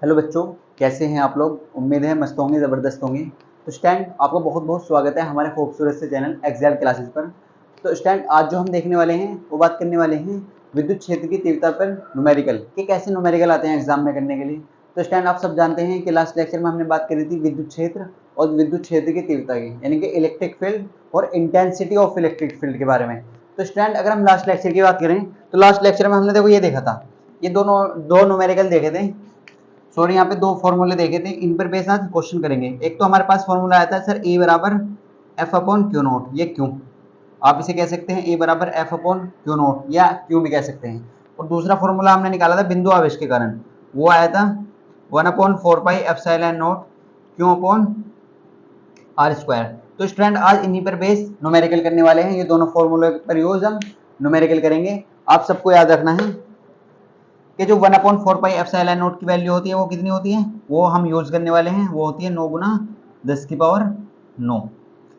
Hello बच्चों, कैसे हैं आप लोग। उम्मीद है मस्त होंगे, ज़बरदस्त होंगे। तो स्टैंड आपका बहुत बहुत स्वागत है हमारे खूबसूरत से चैनल एक्सेल क्लासेस पर। तो स्टैंड आज जो हम देखने वाले हैं वो बात करने वाले हैं विद्युत क्षेत्र की तीव्रता पर न्यूमेरिकल कि कैसे न्यूमेरिकल आते हैं एग्जाम में करने के लिए। तो स्टैंड आप सब जानते हैं कि लास्ट लेक्चर में हमने बात करी थी विद्युत क्षेत्र और विद्युत क्षेत्र की तीव्रता की, यानी कि इलेक्ट्रिक फील्ड और इंटेंसिटी ऑफ इलेक्ट्रिक फील्ड के बारे में। तो स्टैंड अगर हम लास्ट लेक्चर की बात करें तो लास्ट लेक्चर में हमने देखो ये देखा था, ये दो न्यूमेरिकल देखे थे। सॉरी, यहाँ पे दो फॉर्मूले देखे थे, इन पर बेस आज क्वेश्चन करेंगे। एक तो हमारे पास फॉर्मूला आया था सर ए बराबर एफ अपॉन क्यू नोट, ये क्यों आप इसे कह सकते हैं ए बराबर एफ अपॉन क्यू नोट या क्यू भी कह सकते हैं। और दूसरा फॉर्मूला हमने निकाला था बिंदु आवेश के कारण, वो आया था 1/4 pi epsilon naught q upon r square. तो स्टूडेंट आज इन्हीं पर बेस न्यूमेरिकल करने वाले हैं, ये दोनों फॉर्मूले पर यूज हम न्यूमेरिकल करेंगे। आप सबको याद रखना है कि जो 1/4 पाई एप्सिलॉन नोट की वैल्यू होती है वो कितनी होती है, वो हम यूज करने वाले हैं, वो होती है 9 गुना 10 की पावर 9।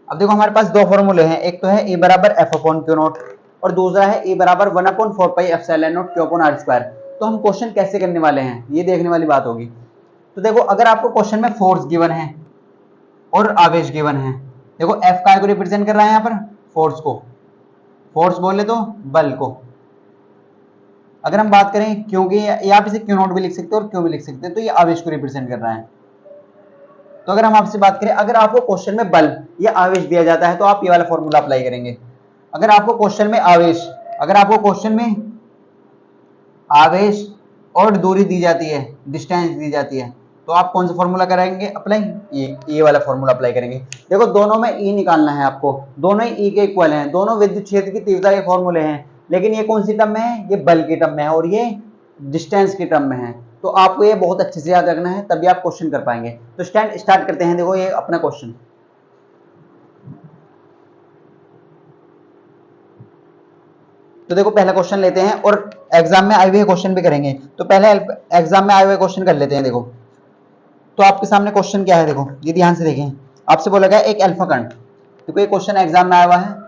अब देखो हमारे पास दो फॉर्मूले हैं, एक तो है ए बराबर एफ अपॉन क्यू नोट और दूसरा है ए बराबर 1/4 pi epsilon naught q upon r square. तो हम क्वेश्चन कैसे करने वाले हैं ये देखने वाली बात होगी। तो देखो अगर आपको क्वेश्चन में फोर्स गिवन है और आवेश गिवन है, देखो एफ काय को रिप्रेजेंट कर रहा है यहाँ पर, फोर्स को, फोर्स बोले तो बल को। अगर हम बात करें क्योंकि आप इसे क्यू नोट भी लिख सकते हैं और क्यों भी लिख सकते हैं, तो ये आवेश को रिप्रेजेंट कर रहा है। तो अगर हम आपसे बात करें, अगर आपको क्वेश्चन में बल या आवेश दिया जाता है तो आप ये वाला फॉर्मूला अप्लाई करेंगे। अगर आपको क्वेश्चन में आवेश, अगर आपको क्वेश्चन में आवेश और दूरी दी जाती है, डिस्टेंस दी जाती है, तो आप कौन सा फॉर्मूला करेंगे अप्लाई, ये वाला फॉर्मूला अप्लाई करेंगे। देखो दोनों में ई निकालना है आपको, दोनों ही ई के इक्वल हैं, दोनों विद्युत क्षेत्र की तीव्रता के फॉर्मूले हैं, लेकिन ये कौन सी टर्म में है, ये बल की टर्म में है और ये डिस्टेंस की टर्म में है। तो आपको ये बहुत अच्छे से याद रखना है, तभी आप क्वेश्चन कर पाएंगे। तो स्टार्ट करते हैं। देखो ये अपना क्वेश्चन, तो देखो पहला क्वेश्चन लेते हैं और एग्जाम में आए हुए क्वेश्चन भी करेंगे। तो पहले एग्जाम में आए हुए क्वेश्चन कर लेते हैं। देखो तो आपके सामने क्वेश्चन क्या है, देखो ये ध्यान से देखें। आपसे बोला गया एक अल्फा कण, देखो ये क्वेश्चन एग्जाम में आया हुआ है,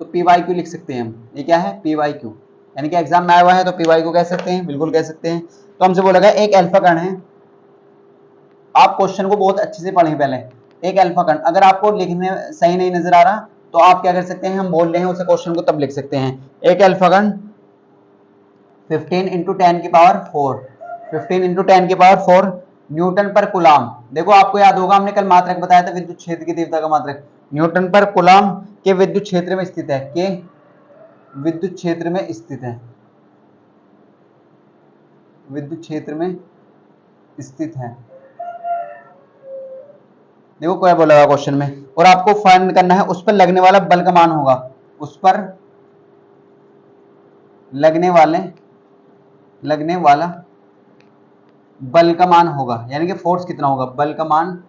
तो पी वाई क्यू लिख सकते हैं हम। ये क्या है, पी वाई क्यू, यानी कि एग्जाम में आया हुआ है तो पी वाई क्यू कह सकते हैं, बिल्कुल कह सकते हैं। तो हमसे बोला गया एक अल्फा कण है, आप क्वेश्चन को बहुत अच्छे से पढ़ें पहले। एक अल्फा कण अगर आपको लिखने सही नहीं नजर आ रहा तो आप क्या कर सकते हैं, हम बोल रहे हैं उसे क्वेश्चन को तब लिख सकते हैं। एक अल्फा कण 15 × 10 की पावर 4, 15 × 10 की पावर 4 न्यूटन पर कूलाम। देखो आपको याद होगा हमने कल मात्रक बताया था विद्युत क्षेत्र की तीव्रता का मात्रक, न्यूटन पर कूलाम के विद्युत क्षेत्र में स्थित है, के विद्युत क्षेत्र में स्थित है, विद्युत क्षेत्र में स्थित है। देखो क्या बोला हुआ क्वेश्चन में, और आपको फाइंड करना है उस पर लगने वाला बल का मान होगा, उस पर लगने वाला बल का मान होगा, यानी कि फोर्स कितना होगा, बल का मान।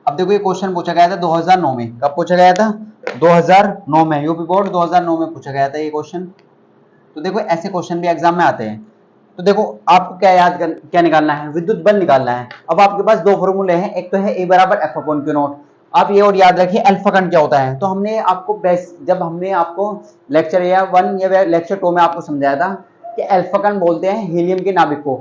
अब देखो ये क्वेश्चन पूछा गया था 2009 में, कब पूछा गया था, 2009 में, यूपी बोर्ड 2009 में पूछा गया था ये क्वेश्चन। तो देखो ऐसे क्वेश्चन भी एग्जाम में आते हैं। तो देखो आपको क्या निकालना है, विद्युत बल निकालना है। अब आपके पास दो फॉर्मूले हैं, एक तो है ए बराबर एफ अपॉन क्यू नॉट। आप ये और याद रखिए अल्फा कण क्या होता है। तो हमने आपको जब हमने आपको लेक्चर 1 या लेक्चर 2 में आपको समझाया था कि अल्फा कण बोलते हैं हीलियम के नाभिक को,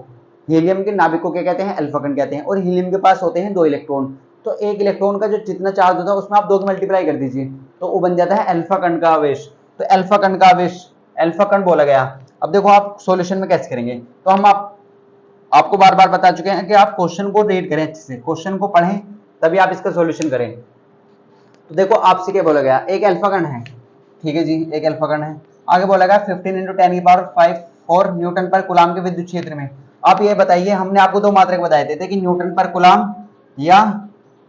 हीलियम के नाभिक को क्या कहते हैं, अल्फा कण कहते हैं। और हीलियम के पास होते हैं 2 इलेक्ट्रॉन, तो एक इलेक्ट्रॉन का जो जितना चार्ज होता है उसमें आप 2 की मल्टीप्लाई कर दीजिए तो वो बन जाता है अल्फा कण का आवेश। तो अल्फा कण का आवेश अल्फा कण बोला गया। अब देखो आप सॉल्यूशन में कैसे करेंगे, तो हम आपको बार बार बता चुके हैं कि आप क्वेश्चन को रीड करें अच्छे से, क्वेश्चन को पढ़ें तभी आप इसका सॉल्यूशन करें। तो देखो आपसे क्या बोला गया, एक अल्फा कण है, ठीक है जी, एक अल्फा कण है। आगे बोला गया 15 × 10 की पावर 5 और न्यूटन पर कूलाम के विद्युत क्षेत्र में। आप ये बताइए, हमने आपको दो मात्रक बताए थे कि न्यूटन पर कूलाम या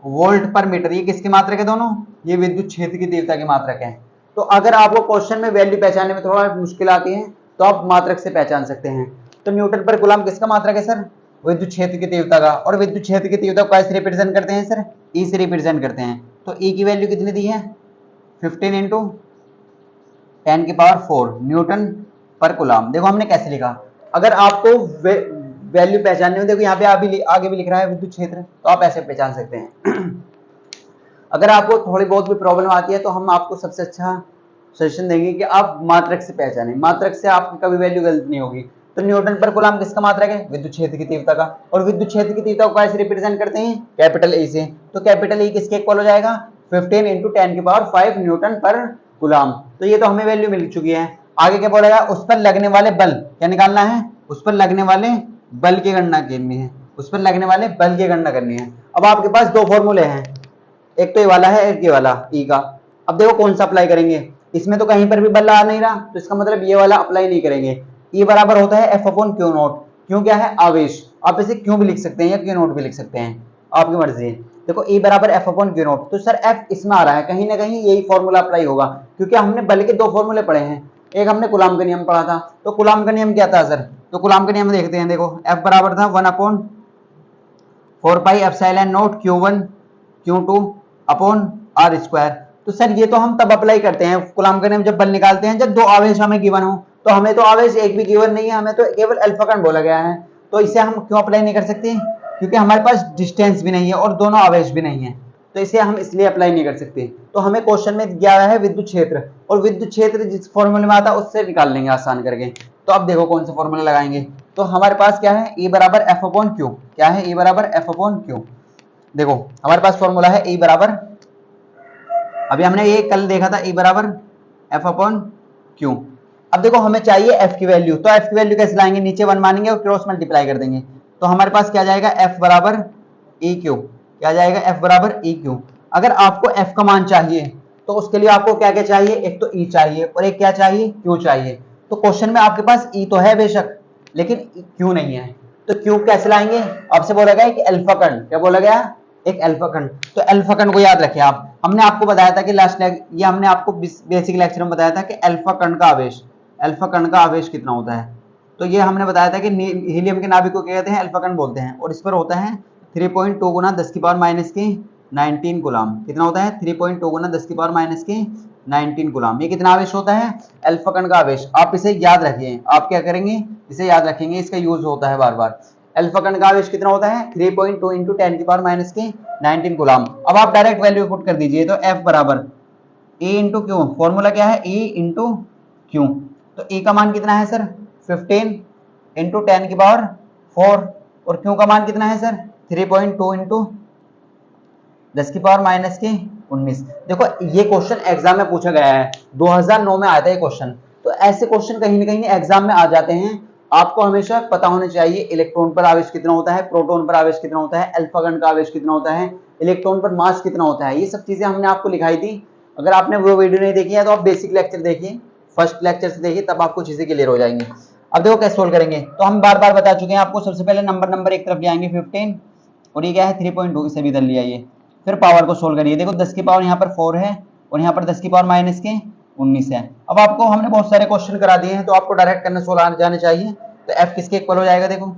वोल्ट पर मीटर, ये किसकी मात्रक है दोनों, ये विद्युत क्षेत्र की तीव्रता की मात्रक है। तो अगर आपको क्वेश्चन में वैल्यू पहचानने में थोड़ा मुश्किल आती है तो आप मात्रक से पहचान सकते हैं। तो न्यूटन पर कूलाम किसका मात्रक है सर, विद्युत क्षेत्र की तीव्रता का। और विद्युत क्षेत्र की तीव्रता को कैसे रिप्रेजेंट करते हैं सर, ई से रिप्रेजेंट करते हैं। तो ई की वैल्यू कितनी दी है, 15 × 10 की पावर 4 न्यूटन पर कूलाम। देखो हमने कैसे लिखा, अगर आपको वैल्यू पहचानने में, देखो यहाँ पे आगे भी लिख रहा है विद्युत क्षेत्र, तो आप ऐसे पहचान सकते हैं। अगर आपको थोड़ी बहुत भी प्रॉब्लम आती है तो हम आपको सबसे अच्छा सजेशन देंगे कि आप मात्रक से पहचानें, मात्रक से आपकी कभी वैल्यू गलत नहीं होगी। तो न्यूटन पर कूलम किसका मात्रक है? विद्युत क्षेत्र की तीव्रता का। और विद्युत क्षेत्र की तीव्रता को कैसे रिप्रेजेंट करते हैं? कैपिटल ए से। तो कैपिटल ए किसके इक्वल हो जाएगा? 15 × 10⁵ न्यूटन पर कूलम। तो ये तो हमें वैल्यू मिल चुकी है। आगे क्या बोलेगा? उस पर लगने वाले बल क्या निकालना है? उस पर लगने वाले बल की गणना करनी है, उस पर लगने वाले बल की गणना करनी है। अब आपके पास दो फॉर्मूले हैं, एक तो ये वाला है, एक ये वाला ई का। अब देखो कौन सा अप्लाई करेंगे। इसमें तो कहीं पर भी बल आ नहीं रहा, तो इसका मतलब ये वाला अप्लाई नहीं करेंगे। ई बराबर होता है F/Q0। क्यों क्या है? आवेश। आप इसे क्यों भी लिख सकते हैं या Q0 भी लिख सकते हैं, आपकी मर्जी है। देखो E बराबर F/Q0, तो सर F इसमें आ रहा है, कहीं ना कहीं यही फॉर्मूला अप्लाई होगा, क्योंकि हमने बल के दो फॉर्मूले पढ़े हैं। एक हमने कूलम का नियम पढ़ा था, तो कूलम का नियम क्या था सर? तो कूलम का नियम देखते हैं। देखो F बराबर था 1/4πε0 Q1 Q2 अपॉन R²। तो सर ये तो हम तब अप्लाई करते हैं कूलम का नियम जब बल निकालते हैं, जब दो आवेश हमें गिवन हो। तो हमें तो आवेश एक भी गिवन नहीं है, हमें तो केवल अल्फा कण बोला गया है। तो इसे हम क्यों अप्लाई नहीं कर सकते? क्योंकि हमारे पास डिस्टेंस भी नहीं है और दोनों आवेश भी नहीं है, तो इसे हम इसलिए अप्लाई नहीं कर सकते। तो हमें क्वेश्चन में दिया है विद्युत क्षेत्र, और विद्युत क्षेत्र जिस फॉर्मूले में आता है उससे निकाल लेंगे आसान करके। तो अब देखो कौन सा फॉर्मूला लगाएंगे। तो हमारे पास क्या है? E बराबर F/Q। क्या है? E बराबर F/Q। देखो हमारे पास फॉर्मूला है E बराबर, अभी हमने ये कल देखा था, E बराबर F/Q। अब देखो हमें चाहिए F की वैल्यू, तो F की वैल्यू कैसे लाएंगे? नीचे 1 मानेंगे और क्रॉस मल्टीप्लाई कर देंगे। तो हमारे पास क्या जाएगा? F बराबर EQ। क्या जाएगा? F बराबर EQ। अगर आपको F का मान चाहिए तो उसके लिए आपको क्या क्या चाहिए? एक तो E चाहिए और एक क्या चाहिए? Q चाहिए। तो क्वेश्चन में आपके पास E तो है बेशक, लेकिन Q नहीं है। तो Q कैसे लाएंगे? आपसे बोला गया कि अल्फा कण, क्या बोला गया? एक अल्फा कण। तो अल्फा कण को याद रखें आप, हमने आपको बताया था कि ये हमने आपको बेसिक लेक्चर में बताया था कि अल्फा कण का आवेश, अल्फा कण का आवेश कितना होता है। तो ये हमने बताया था कि हीलियम के नाभिक को क्या कहते हैं? अल्फा कण बोलते हैं। और इस पर होता है 3.2 गुना 10⁻⁻⁹ कूलम। कितना होता है? 3.2 गुना 10⁻⁻⁹ कूलम। ये कितना आवेश होता है? अल्फा कण का आवेश। आप इसे याद रखिए। आप क्या करेंगे? इसे याद रखेंगे, इसका यूज होता है बार बार। अल्फा कण का आवेश कितना होता है? 3.2 × 10⁻⁻⁹ कूलम। अब आप डायरेक्ट वैल्यू पुट कर दीजिए। तो F बराबर E × Q। फॉर्मूला क्या है? E × Q। तो E का मान कितना है सर? 15 × 10⁴ और Q का मान कितना है सर? 3.2 × 10⁻⁻�19। देखो ये क्वेश्चन एग्जाम में पूछा गया है, 2009 में आया था ये क्वेश्चन। तो ऐसे क्वेश्चन कहीं ना कहीं एग्जाम में आ जाते हैं। आपको हमेशा पता होना चाहिए इलेक्ट्रॉन पर आवेश कितना होता है, प्रोटॉन पर आवेश कितना होता है, अल्फा कण का आवेश कितना होता है, इलेक्ट्रॉन पर मास कितना होता है। ये सब चीजें हमने आपको लिखाई थी। अगर आपने वो वीडियो नहीं देखी है तो आप बेसिक लेक्चर देखिए, फर्स्ट लेक्चर से देखिए, तब आपको चीजें क्लियर हो जाएंगी। अब देखो कैसे सोल्व करेंगे। तो हम बार बार बता चुके हैं आपको। सबसे पहले नंबर एक तरफ ले आएंगे 15, और ये क्या है? 3.2, इसे भी इधर ले आइए। फिर पावर को सोल्व करिए। देखो 10 की पावर यहाँ पर 4 है और यहाँ पर 10⁻⁻�19 है। अब आपको हमने बहुत सारे क्वेश्चन करा दिए हैं, तो आपको डायरेक्ट करने सोल्व आ जाने चाहिए। तो F किसके इक्वल हो जाएगा? देखो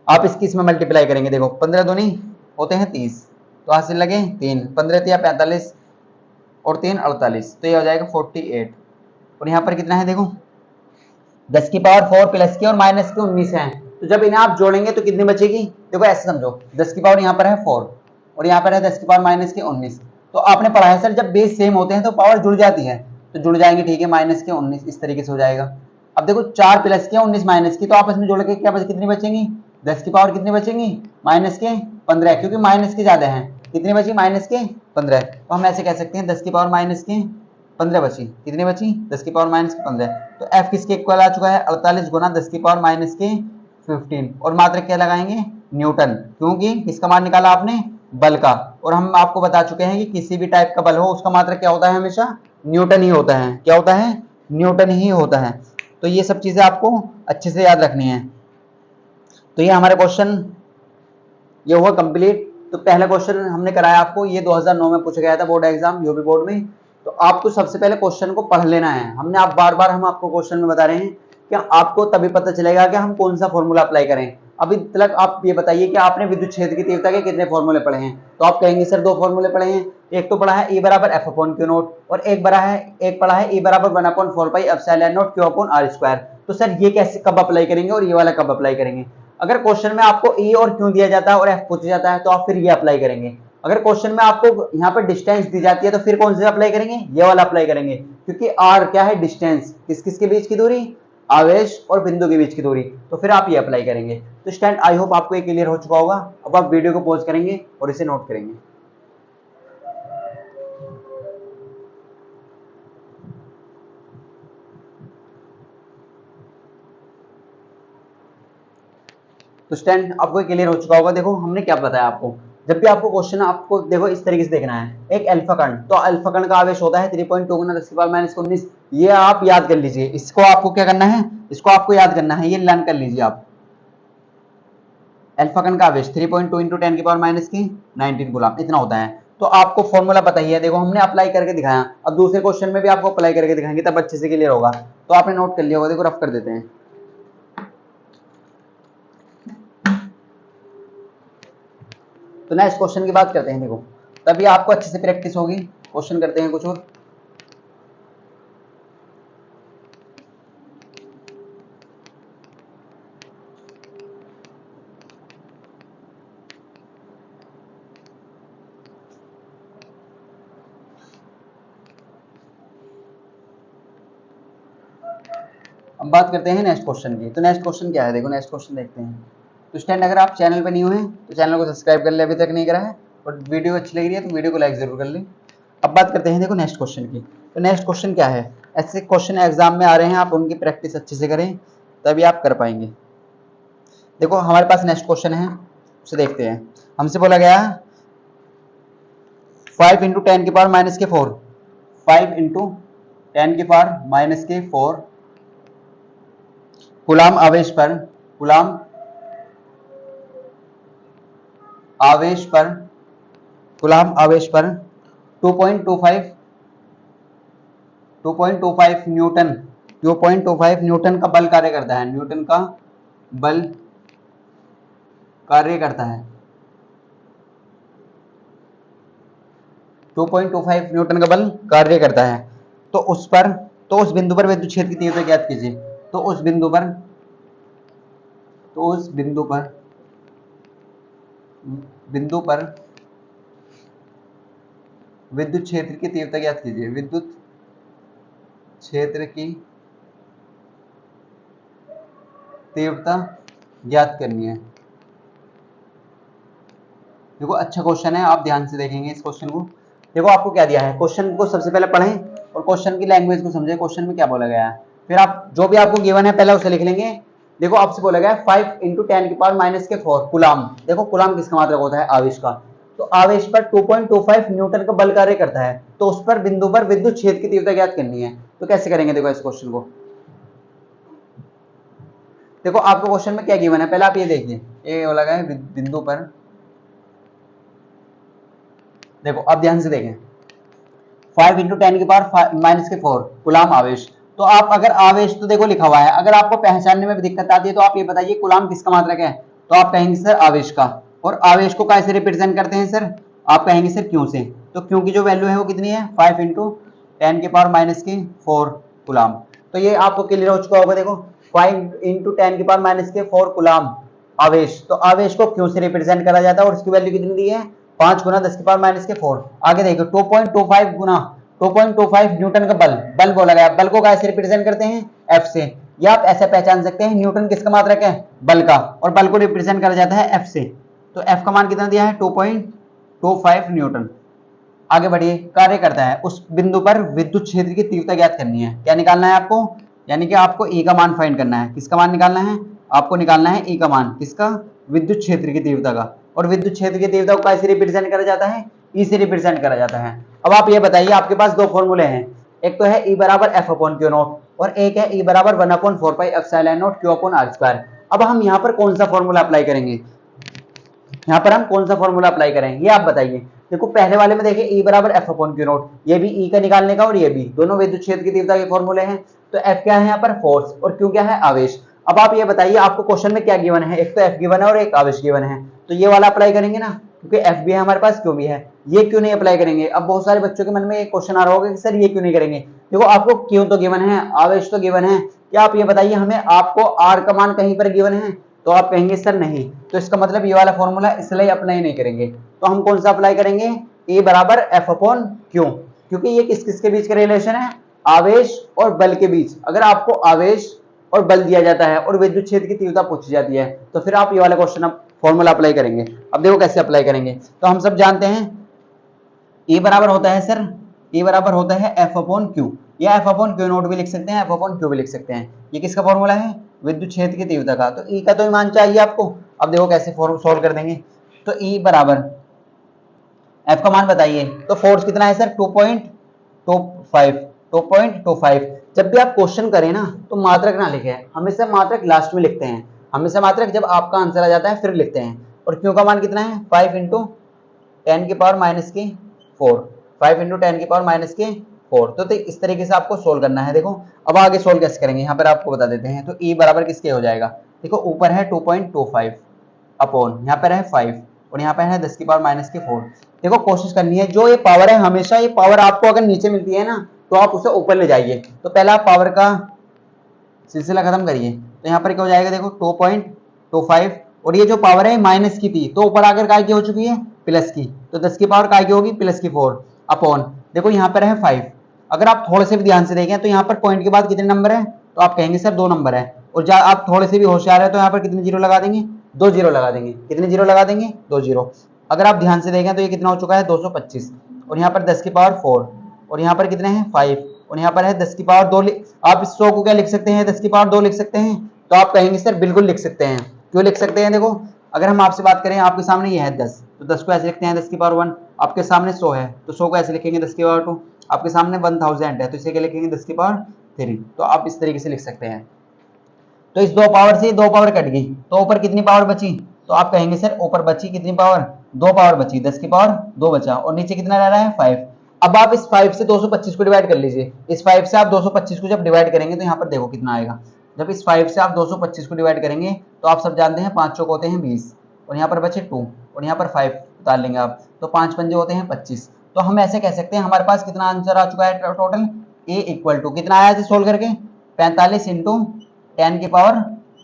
आप इसकी इसमें मल्टीप्लाई करेंगे। देखो 15 दूनी होते हैं 30, तो हासिल लगे 3, 15 × 45 और 3 48, तो ये हो जाएगा 48। और यहाँ पर कितना है? देखो 10 की पावर 4 प्लस की और माइनस की 19 है। तो जब इन्हें आप जोड़ेंगे तो कितनी बचेगी? देखो ऐसे समझो, 10 की पावर यहाँ पर है 4 और यहाँ पर है 10 की पावर माइनस की 19। तो आपने पढ़ा है सर जब बेस सेम होते हैं तो पावर जुड़ जाती है, तो जुड़ जाएंगे, ठीक है। माइनस के 19 इस तरीके से हो जाएगा। अब देखो 4 प्लस की 19 माइनस की, तो आपस में जोड़ के क्या कितनी बचेंगी? 10 की पावर कितनी बचेंगी? माइनस के 15, क्योंकि माइनस के ज्यादा है। कितनी बची? माइनस के 15। तो हम ऐसे कह सकते हैं 10 की पावर माइनस के 15 बची। कितनी बची? 10 की पावर माइनस के 15। तो F किसके इक्वल आ चुका है? 48 गुना 10 की पावर माइनस के 15। और मात्रक क्या लगाएंगे? न्यूटन, क्योंकि किसका मान निकाला आपने? बल का। और हम आपको बता चुके हैं कि किसी भी टाइप का बल हो उसका मात्रक क्या होता है? हमेशा न्यूटन ही होता है। क्या होता है? न्यूटन ही होता है। तो ये सब चीजें आपको अच्छे से याद रखनी है। तो ये हमारे क्वेश्चन ये हुआ कंप्लीट। तो पहला क्वेश्चन हमने कराया आपको, ये 2009 में पूछा गया था बोर्ड एग्जाम, यूपी बोर्ड में। तो आपको सबसे पहले क्वेश्चन को पढ़ लेना है। हमने आप बार बार हम आपको क्वेश्चन में बता रहे हैं कि आपको तभी पता चलेगा कि हम कौन सा फॉर्मूला अप्लाई करें। अभी तक आप ये बताइए कि आपने विद्युत क्षेत्र की तीव्रता के कितने फॉर्मूले पढ़े हैं? तो आप कहेंगे सर 2 फॉर्मूले पढ़े हैं। एक तो पढ़ा है E बराबर F/Q0 और एक पढ़ा है E बराबर 1/4πε0 Q/R²। तो सर ये कैसे कब अप्लाई करेंगे और ये वाला कब अप्लाई करेंगे? अगर क्वेश्चन में आपको E और Q दिया जाता है और F पूछा जाता है तो आप फिर ये अप्लाई करेंगे। अगर क्वेश्चन में आपको यहाँ पर डिस्टेंस दी जाती है तो फिर कौन से अप्लाई करेंगे, ये वाला अप्लाई करेंगे, क्योंकि आर क्या है, डिस्टेंस, किस किस के बीच की दूरी, आवेश और बिंदु के बीच की दूरी, तो फिर आप ये अप्लाई करेंगे। तो स्टूडेंट आई होप आपको ये क्लियर हो चुका होगा। अब आप वीडियो को पॉज करेंगे और इसे नोट करेंगे। तो स्टूडेंट आपको क्लियर हो चुका होगा। देखो हमने क्या बताया आपको, जब भी आपको क्वेश्चन आपको देखो इस तरीके से देखना है, एक अल्फा कण, तो अल्फा कण का आवेश होता है 3.2 × 10⁻⁻19। ये आप याद कर लीजिए, इसको आपको क्या करना है, इसको आपको याद करना है, ये लर्न कर लीजिए आप। अल्फा कण का आवेश 3.2 × 10⁻⁻19 कूलम इतना होता है। तो आपको फॉर्मूला बताइए, देखो हमने अप्लाई करके दिखाया, अब दूसरे क्वेश्चन में भी आपको अप्लाई करके दिखाएंगे, तब अच्छे से क्लियर होगा। तो आपने नोट कर लिया होगा, देखो रफ कर देते हैं। तो नेक्स्ट क्वेश्चन की बात करते हैं। देखो तभी आपको अच्छे से प्रैक्टिस होगी। क्वेश्चन करते हैं कुछ और। अब बात करते हैं नेक्स्ट क्वेश्चन की। तो नेक्स्ट क्वेश्चन क्या है, देखो नेक्स्ट क्वेश्चन देखते हैं। तो स्टूडेंट अगर आप चैनल पर न्यू हैं तो चैनल को सब्सक्राइब कर ले, अभी तक नहीं करा है, और वीडियो अच्छी लग रही है तो वीडियो को लाइक जरूर कर लें। अब बात करते हैं देखो नेक्स्ट क्वेश्चन की। तो नेक्स्ट क्वेश्चन क्या है, ऐसे क्वेश्चन एग्जाम में आ रहे हैं, आप उनकी प्रैक्टिस अच्छे से करें तभी आप कर पाएंगे। देखो हमारे पास नेक्स्ट क्वेश्चन है, उसे देखते हैं। हमसे बोला गया 5 × 10⁻⁻4 5 × 10⁻⁻4 कूलम आवेश पर 2.25 न्यूटन का बल कार्य करता है। न्यूटन का बल कार्य करता है 2.25 न्यूटन का बल कार्य करता है। तो उस बिंदु पर विद्युत क्षेत्र की तीव्रता ज्ञात कीजिए। तो उस बिंदु पर विद्युत क्षेत्र की तीव्रता ज्ञात कीजिए। विद्युत क्षेत्र की तीव्रता ज्ञात करनी है। देखो अच्छा क्वेश्चन है, आप ध्यान से देखेंगे इस क्वेश्चन को। देखो आपको क्या दिया है, क्वेश्चन को सबसे पहले पढ़ें और क्वेश्चन की लैंग्वेज को समझें, क्वेश्चन में क्या बोला गया है, फिर आप जो भी आपको गिवन है पहले उसे लिख लेंगे। देखो आपसे बोला गया 5 × 10⁻⁻4 कूलम। देखो कूलम किसका मात्रक होता है, आवेश का। तो आवेश पर 2.25 न्यूटन का बल कार्य करता है, तो उस पर बिंदु पर विद्युत क्षेत्र की तीव्रता ज्ञात करनी है। तो कैसे करेंगे, देखो इस क्वेश्चन को। देखो आपको क्वेश्चन में क्या गिवन है, पहले आप ये देखिए, ये बोला गया है बिंदु पर, देखो आप ध्यान से देखें, 5 × 10⁻⁻4 कूलम आवेश। तो आप अगर आवेश तो देखो लिखा हुआ है, अगर आपको पहचानने में भी दिक्कत आती है तो आप ये बताइए कूलम किसका मात्रक है, तो आप कहेंगे सर आवेश का। और आवेश को कैसे रिप्रेजेंट करते हैं सर, आप कहेंगे सर क्यू से। तो क्यू की जो वैल्यू है वो कितनी है, 5 × 10⁻⁻4 कूलम। तो ये आपको क्लियर हो चुका होगा। देखो 5 × 10⁻⁻4 कूलम आवेश, तो आवेश को क्यू से रिप्रेजेंट करा जाता है और इसकी वैल्यू कितनी दी है, 5 × 10⁻⁻4। आगे देखो 2.25 न्यूटन का बल बोला गया, बल को कैसे रिप्रेजेंट करते हैं, एफ से। या आप ऐसे पहचान सकते हैं न्यूटन किसका मात्रक है, बल का, और बल को रिप्रेजेंट करा जाता है एफ से। तो एफ का मान कितना दिया है, 2.25 न्यूटन। आगे बढ़िए, कार्य करता है, उस बिंदु पर विद्युत क्षेत्र की तीव्रता ज्ञात करनी है। क्या निकालना है आपको, यानी कि आपको ई का मान फाइंड करना है। किसका मान निकालना है, आपको निकालना है ई का मान, किसका, विद्युत क्षेत्र की तीव्रता का। और विद्युत क्षेत्र की तीव्रता को कैसे रिप्रेजेंट करा जाता है, ई से रिप्रेजेंट करा जाता है। अब आप ये बताइए, आपके पास दो फॉर्मूले हैं, एक तो है E बराबर F/Q0 और एक है E बराबर 1/4πε0 Q/r²। अब हम यहाँ पर कौन सा फॉर्मूला अप्लाई करेंगे, यहाँ पर हम कौन सा फॉर्मूला अप्लाई करें, ये आप बताइए। देखो पहले वाले में देखिए E बराबर F/Q0, ये भी E का निकालने का और ये भी, दोनों विद्युत क्षेत्र की तीव्रता के फॉर्मूले हैं। तो F क्या है यहाँ पर, फोर्स, और Q क्या है, आवेश। अब आप ये बताइए आपको क्वेश्चन में क्या गिवन है, एक तो F गिवन है और एक आवेश गिवन है, तो ये वाला अप्लाई करेंगे ना, क्योंकि F भी है हमारे पास, Q भी है। ये क्यों नहीं अप्लाई करेंगे, अब बहुत सारे बच्चों के मन में एक क्वेश्चन आ रहा होगा कि सर ये क्यों नहीं करेंगे। देखो आपको Q तो गिवन है, आवेश तो गिवन है, क्या आप ये बताइए हमें, आपको R का मान कहीं पर गिवन है, तो आप कहेंगे सर नहीं, तो इसका मतलब ये वाला फॉर्मूला इसलिए अप्लाई नहीं करेंगे। तो हम कौन सा अप्लाई करेंगे, E बराबर F अपॉन Q, क्योंकि ये किस किस के बीच का रिलेशन है, आवेश और बल के बीच। अगर आपको आवेश और बल दिया जाता है और विद्युत क्षेत्र की तीव्रता पूछी जाती है तो फिर आप ये वाला क्वेश्चन अब फॉर्मूला अप्लाई करेंगे। अब देखो कैसे अप्लाई करेंगे, तो हम सब जानते हैं E बराबर होता है सर, E बराबर होता है F अपॉन Q, या F अपॉन Q नोट भी लिख सकते हैं, F अपॉन Q भी लिख सकते हैं। ये किसका फॉर्मूला है, विद्युत क्षेत्र की तीव्रता का। तो E का तो मान चाहिए आपको। अब देखो कैसे सोल्व कर देंगे, तो E बराबर F का मान बताइए, तो फोर्स कितना है सर 2.25। जब भी आप क्वेश्चन करें ना तो मात्रक ना लिखे, हमेशा मात्रक लास्ट में लिखते हैं, हमेशा मात्रक जब आपका आंसर आ जाता है फिर लिखते हैं। और क्यों का मान कितना है 5 इंटू 10 की पावर माइनस की 4, 5 इंटू 10 की पावर माइनस की 4। तो इस तरीके से आपको सोल्व करना है। देखो अब आगे सोल्व कैसे करेंगे, यहाँ पर आपको बता देते हैं। तो E बराबर किसके हो जाएगा, देखो ऊपर है 2.25 अपॉन यहाँ पर है 5 और यहाँ पर है 10 की पावर माइनस की 4। देखो कोशिश करनी है, जो ये पावर है हमेशा ये पावर आपको अगर नीचे मिलती है ना तो आप उसे ऊपर ले जाइए। तो पहला आप पावर का सिलसिला खत्म करिए, तो यहाँ पर क्या हो जाएगा, देखो 2.25 और ये जो पावर है माइनस की थी तो ऊपर आकर काय की हो चुकी है प्लस की, तो 10 की पावर काय की होगी प्लस की 4 अपॉन देखो यहाँ पर है 5। अगर आप थोड़े से भी ध्यान से देखें तो यहाँ पर पॉइंट के बाद कितने नंबर है, तो आप कहेंगे सर 2 नंबर है। और आप थोड़े से भी होशियार है तो यहाँ पर कितने जीरो लगा देंगे, 2 जीरो लगा देंगे। कितने जीरो लगा देंगे, 2 जीरो। अगर आप ध्यान से देखें तो ये कितना हो चुका है 225 और यहाँ पर 10 की पावर 4 और यहाँ पर कितने हैं 5 और यहाँ पर है 10 की पावर 2। आप इस 100 को क्या लिख सकते हैं, 10 की पावर 2 लिख सकते हैं। तो आप कहेंगे सर बिल्कुल लिख सकते हैं। क्यों लिख सकते हैं, देखो अगर हम आपसे बात करें, आपके सामने ये है 10 तो 10 को ऐसे लिखते हैं 10 की पावर 1। आपके सामने 100 है तो 100 को ऐसे लिखेंगे 10 की पावर 2। आपके सामने 1000 है तो इसे क्या लिखेंगे 10 की पावर 3। तो आप इस तरीके से लिख सकते हैं। तो इस 2 पावर से 2 पावर कट गई तो ऊपर कितनी पावर बची, तो आप कहेंगे सर ऊपर बची कितनी पावर, 2 पावर बची, 10 की पावर 2 बचा और नीचे कितना रह रहा है 5। अब आप इस 5 से 225 को डिवाइड कर लीजिए। इस 5 से आप 225 को जब डिवाइड करेंगे तो यहाँ पर देखो कितना आएगा। जब इस 5 से आप 225 को डिवाइड करेंगे तो आप सब जानते हैं 5 चौक होते हैं 20 और यहाँ पर बचे 2 और यहाँ पर 5 उतार लेंगे आप तो 5 पंजे होते हैं 25। तो हम ऐसे कह सकते हैं हमारे पास कितना आंसर आ चुका है टोटल, ए इक्वल टू कितना आया सोल्व करके 45 इंटू 10 की पावर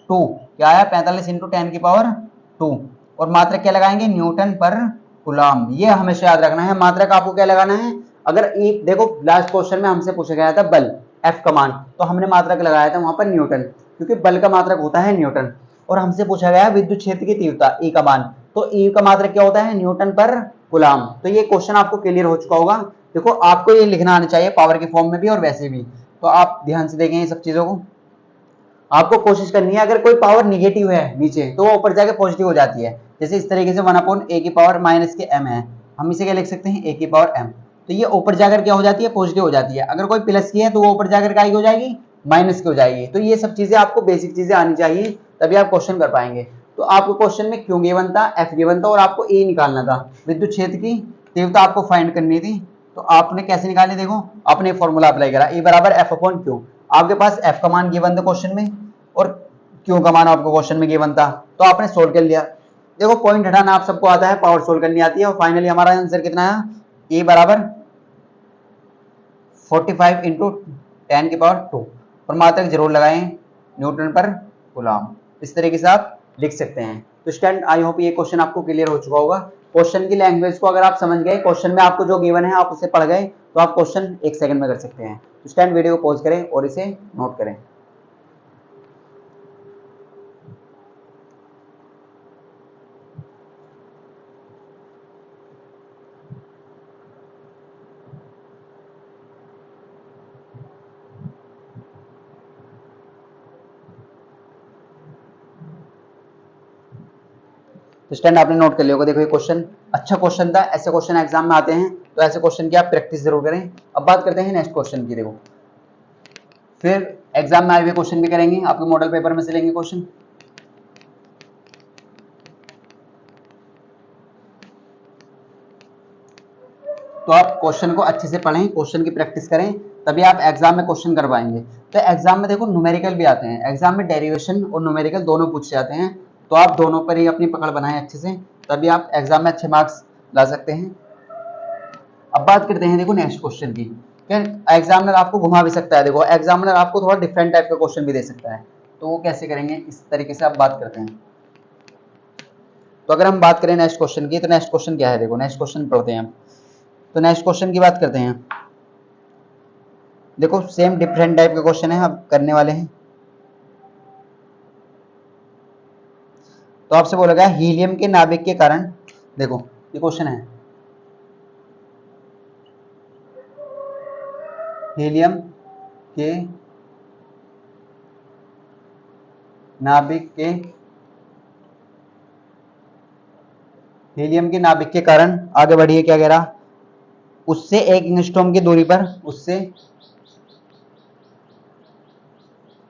2। क्या आया 45 इंटू 10 की पावर 2 और मात्रक क्या लगाएंगे न्यूटन पर कूलम। ये हमेशा याद रखना है, मात्रक आपको क्या लगाना है। अगर एक देखो लास्ट क्वेश्चन में हमसे पूछा गया था बल F का मान, तो हमने मात्रक लगाया था वहां पर न्यूटन, क्योंकि बल का मात्रक होता है न्यूटन। और हमसे पूछा गया विद्युत क्षेत्र की तीव्रता E का मान, तो E का मात्रक क्या होता है न्यूटन पर कूलम। तो ये क्वेश्चन आपको क्लियर हो चुका होगा। देखो आपको ये लिखना आना चाहिए पावर के फॉर्म में भी और वैसे भी। तो आप ध्यान से देखें ये सब चीजों को। आपको कोशिश करनी है अगर कोई पावर निगेटिव है नीचे तो वो ऊपर जाके पॉजिटिव हो जाती है। जैसे इस तरीके से 1/a की पावर माइनस के m है, हम इसे क्या लिख सकते हैं a की पावर m। तो ये ऊपर जाकर क्या हो जाती है पॉजिटिव हो जाती है। अगर कोई प्लस की है तो वो ऊपर जाकर क्या हो जाएगी माइनस की हो जाएगी। तो ये सब चीजें आपको बेसिक चीजें आनी चाहिए तभी आप क्वेश्चन कर पाएंगे। तो आपको क्वेश्चन में क्यों गिवन था, एफ गिवन था और आपको ए निकालना था, विद्युत क्षेत्र की तीव्रता आपको फाइंड करनी थी। तो आपने कैसे निकाली, देखो आपने फॉर्मूला अप्लाई करा E बराबर एफ अपॉन क्यू। आपके पास एफ का मान गिवन था क्वेश्चन में और क्यों का मान आपको क्वेश्चन में गिवन था, तो आपने सोल्व कर लिया। देखो पॉइंट हटाना आप सबको आता है, पावर सोल्व करनी आती है। और फाइनली हमारा आंसर कितना है, E बराबर 45 इंटू 10 की पावर 2 और मात्रक जरूर लगाएं न्यूटन पर कूलम। इस तरीके से आप लिख सकते हैं। तो स्टूडेंट आई होप ये क्वेश्चन आपको क्लियर हो चुका होगा। क्वेश्चन की लैंग्वेज को अगर आप समझ गए, क्वेश्चन में आपको जो गिवन है आप उसे पढ़ गए, तो आप क्वेश्चन 1 सेकंड में कर सकते हैं। तो स्टूडेंट वीडियो को पॉज करें और इसे नोट करें। तो स्टूडेंट आपने नोट कर लिया होगा। देखो ये क्वेश्चन अच्छा क्वेश्चन था, ऐसे क्वेश्चन एग्जाम में आते हैं, तो ऐसे क्वेश्चन की आप प्रैक्टिस जरूर करें। अब बात करते हैं नेक्स्ट क्वेश्चन की। देखो फिर एग्जाम में आए हुए क्वेश्चन भी करेंगे, आपके मॉडल पेपर में से लेंगे क्वेश्चन। तो आप क्वेश्चन को अच्छे से पढ़ें, क्वेश्चन की प्रैक्टिस करें, तभी आप एग्जाम में क्वेश्चन कर पाएंगे। तो एग्जाम में देखो न्यूमेरिकल भी आते हैं, एग्जाम में डेरिवेशन और न्यूमेरिकल दोनों पूछे जाते हैं। तो आप दोनों पर ही अपनी पकड़ बनाएं अच्छे से, तभी आप एग्जाम में अच्छे मार्क्स ला सकते हैं। अब बात करते हैं देखो नेक्स्ट क्वेश्चन की। एग्जामिनर आपको घुमा भी सकता है। देखो एग्जामिनर आपको थोड़ा डिफरेंट टाइप का क्वेश्चन भी दे सकता है, तो वो कैसे करेंगे, इस तरीके से आप बात करते हैं। तो अगर हम बात करें नेक्स्ट क्वेश्चन की, तो नेक्स्ट क्वेश्चन क्या है, देखो नेक्स्ट क्वेश्चन पढ़ते हैं हम। तो नेक्स्ट क्वेश्चन की बात करते हैं। देखो सेम डिफरेंट टाइप के क्वेश्चन है अब करने वाले हैं। तो आपसे बोला गया हीलियम के नाभिक के कारण, देखो ये क्वेश्चन है, हीलियम के नाभिक के, हीलियम के नाभिक के कारण, आगे बढ़िए क्या कह रहा, उससे 1 एंगस्ट्रॉम की दूरी पर, उससे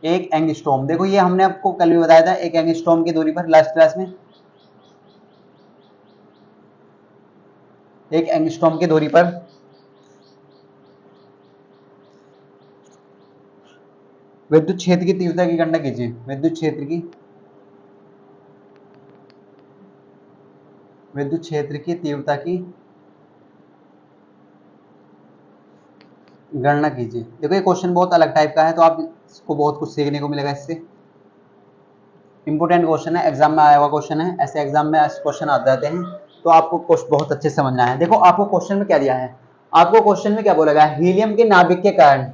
1 एंगस्ट्रॉम, देखो ये हमने आपको कल भी बताया था, 1 एंगस्ट्रॉम की दूरी पर लास्ट क्लास में, 1 एंगस्ट्रॉम की दूरी पर विद्युत क्षेत्र की तीव्रता की गणना कीजिए। विद्युत क्षेत्र की तीव्रता की गणना कीजिए। देखो ये क्वेश्चन बहुत अलग टाइप का है, तो आपको बहुत कुछ सीखने को मिलेगा इससे। इंपोर्टेंट क्वेश्चन है, एग्जाम में आया हुआ क्वेश्चन है, ऐसे एग्जाम में ऐसे क्वेश्चन आ जाते हैं, तो आपको क्वेश्चन बहुत अच्छे से समझना है। देखो आपको क्वेश्चन में क्या दिया है, आपको क्वेश्चन में क्या बोला गया, हीलियम के नाभिक के कारण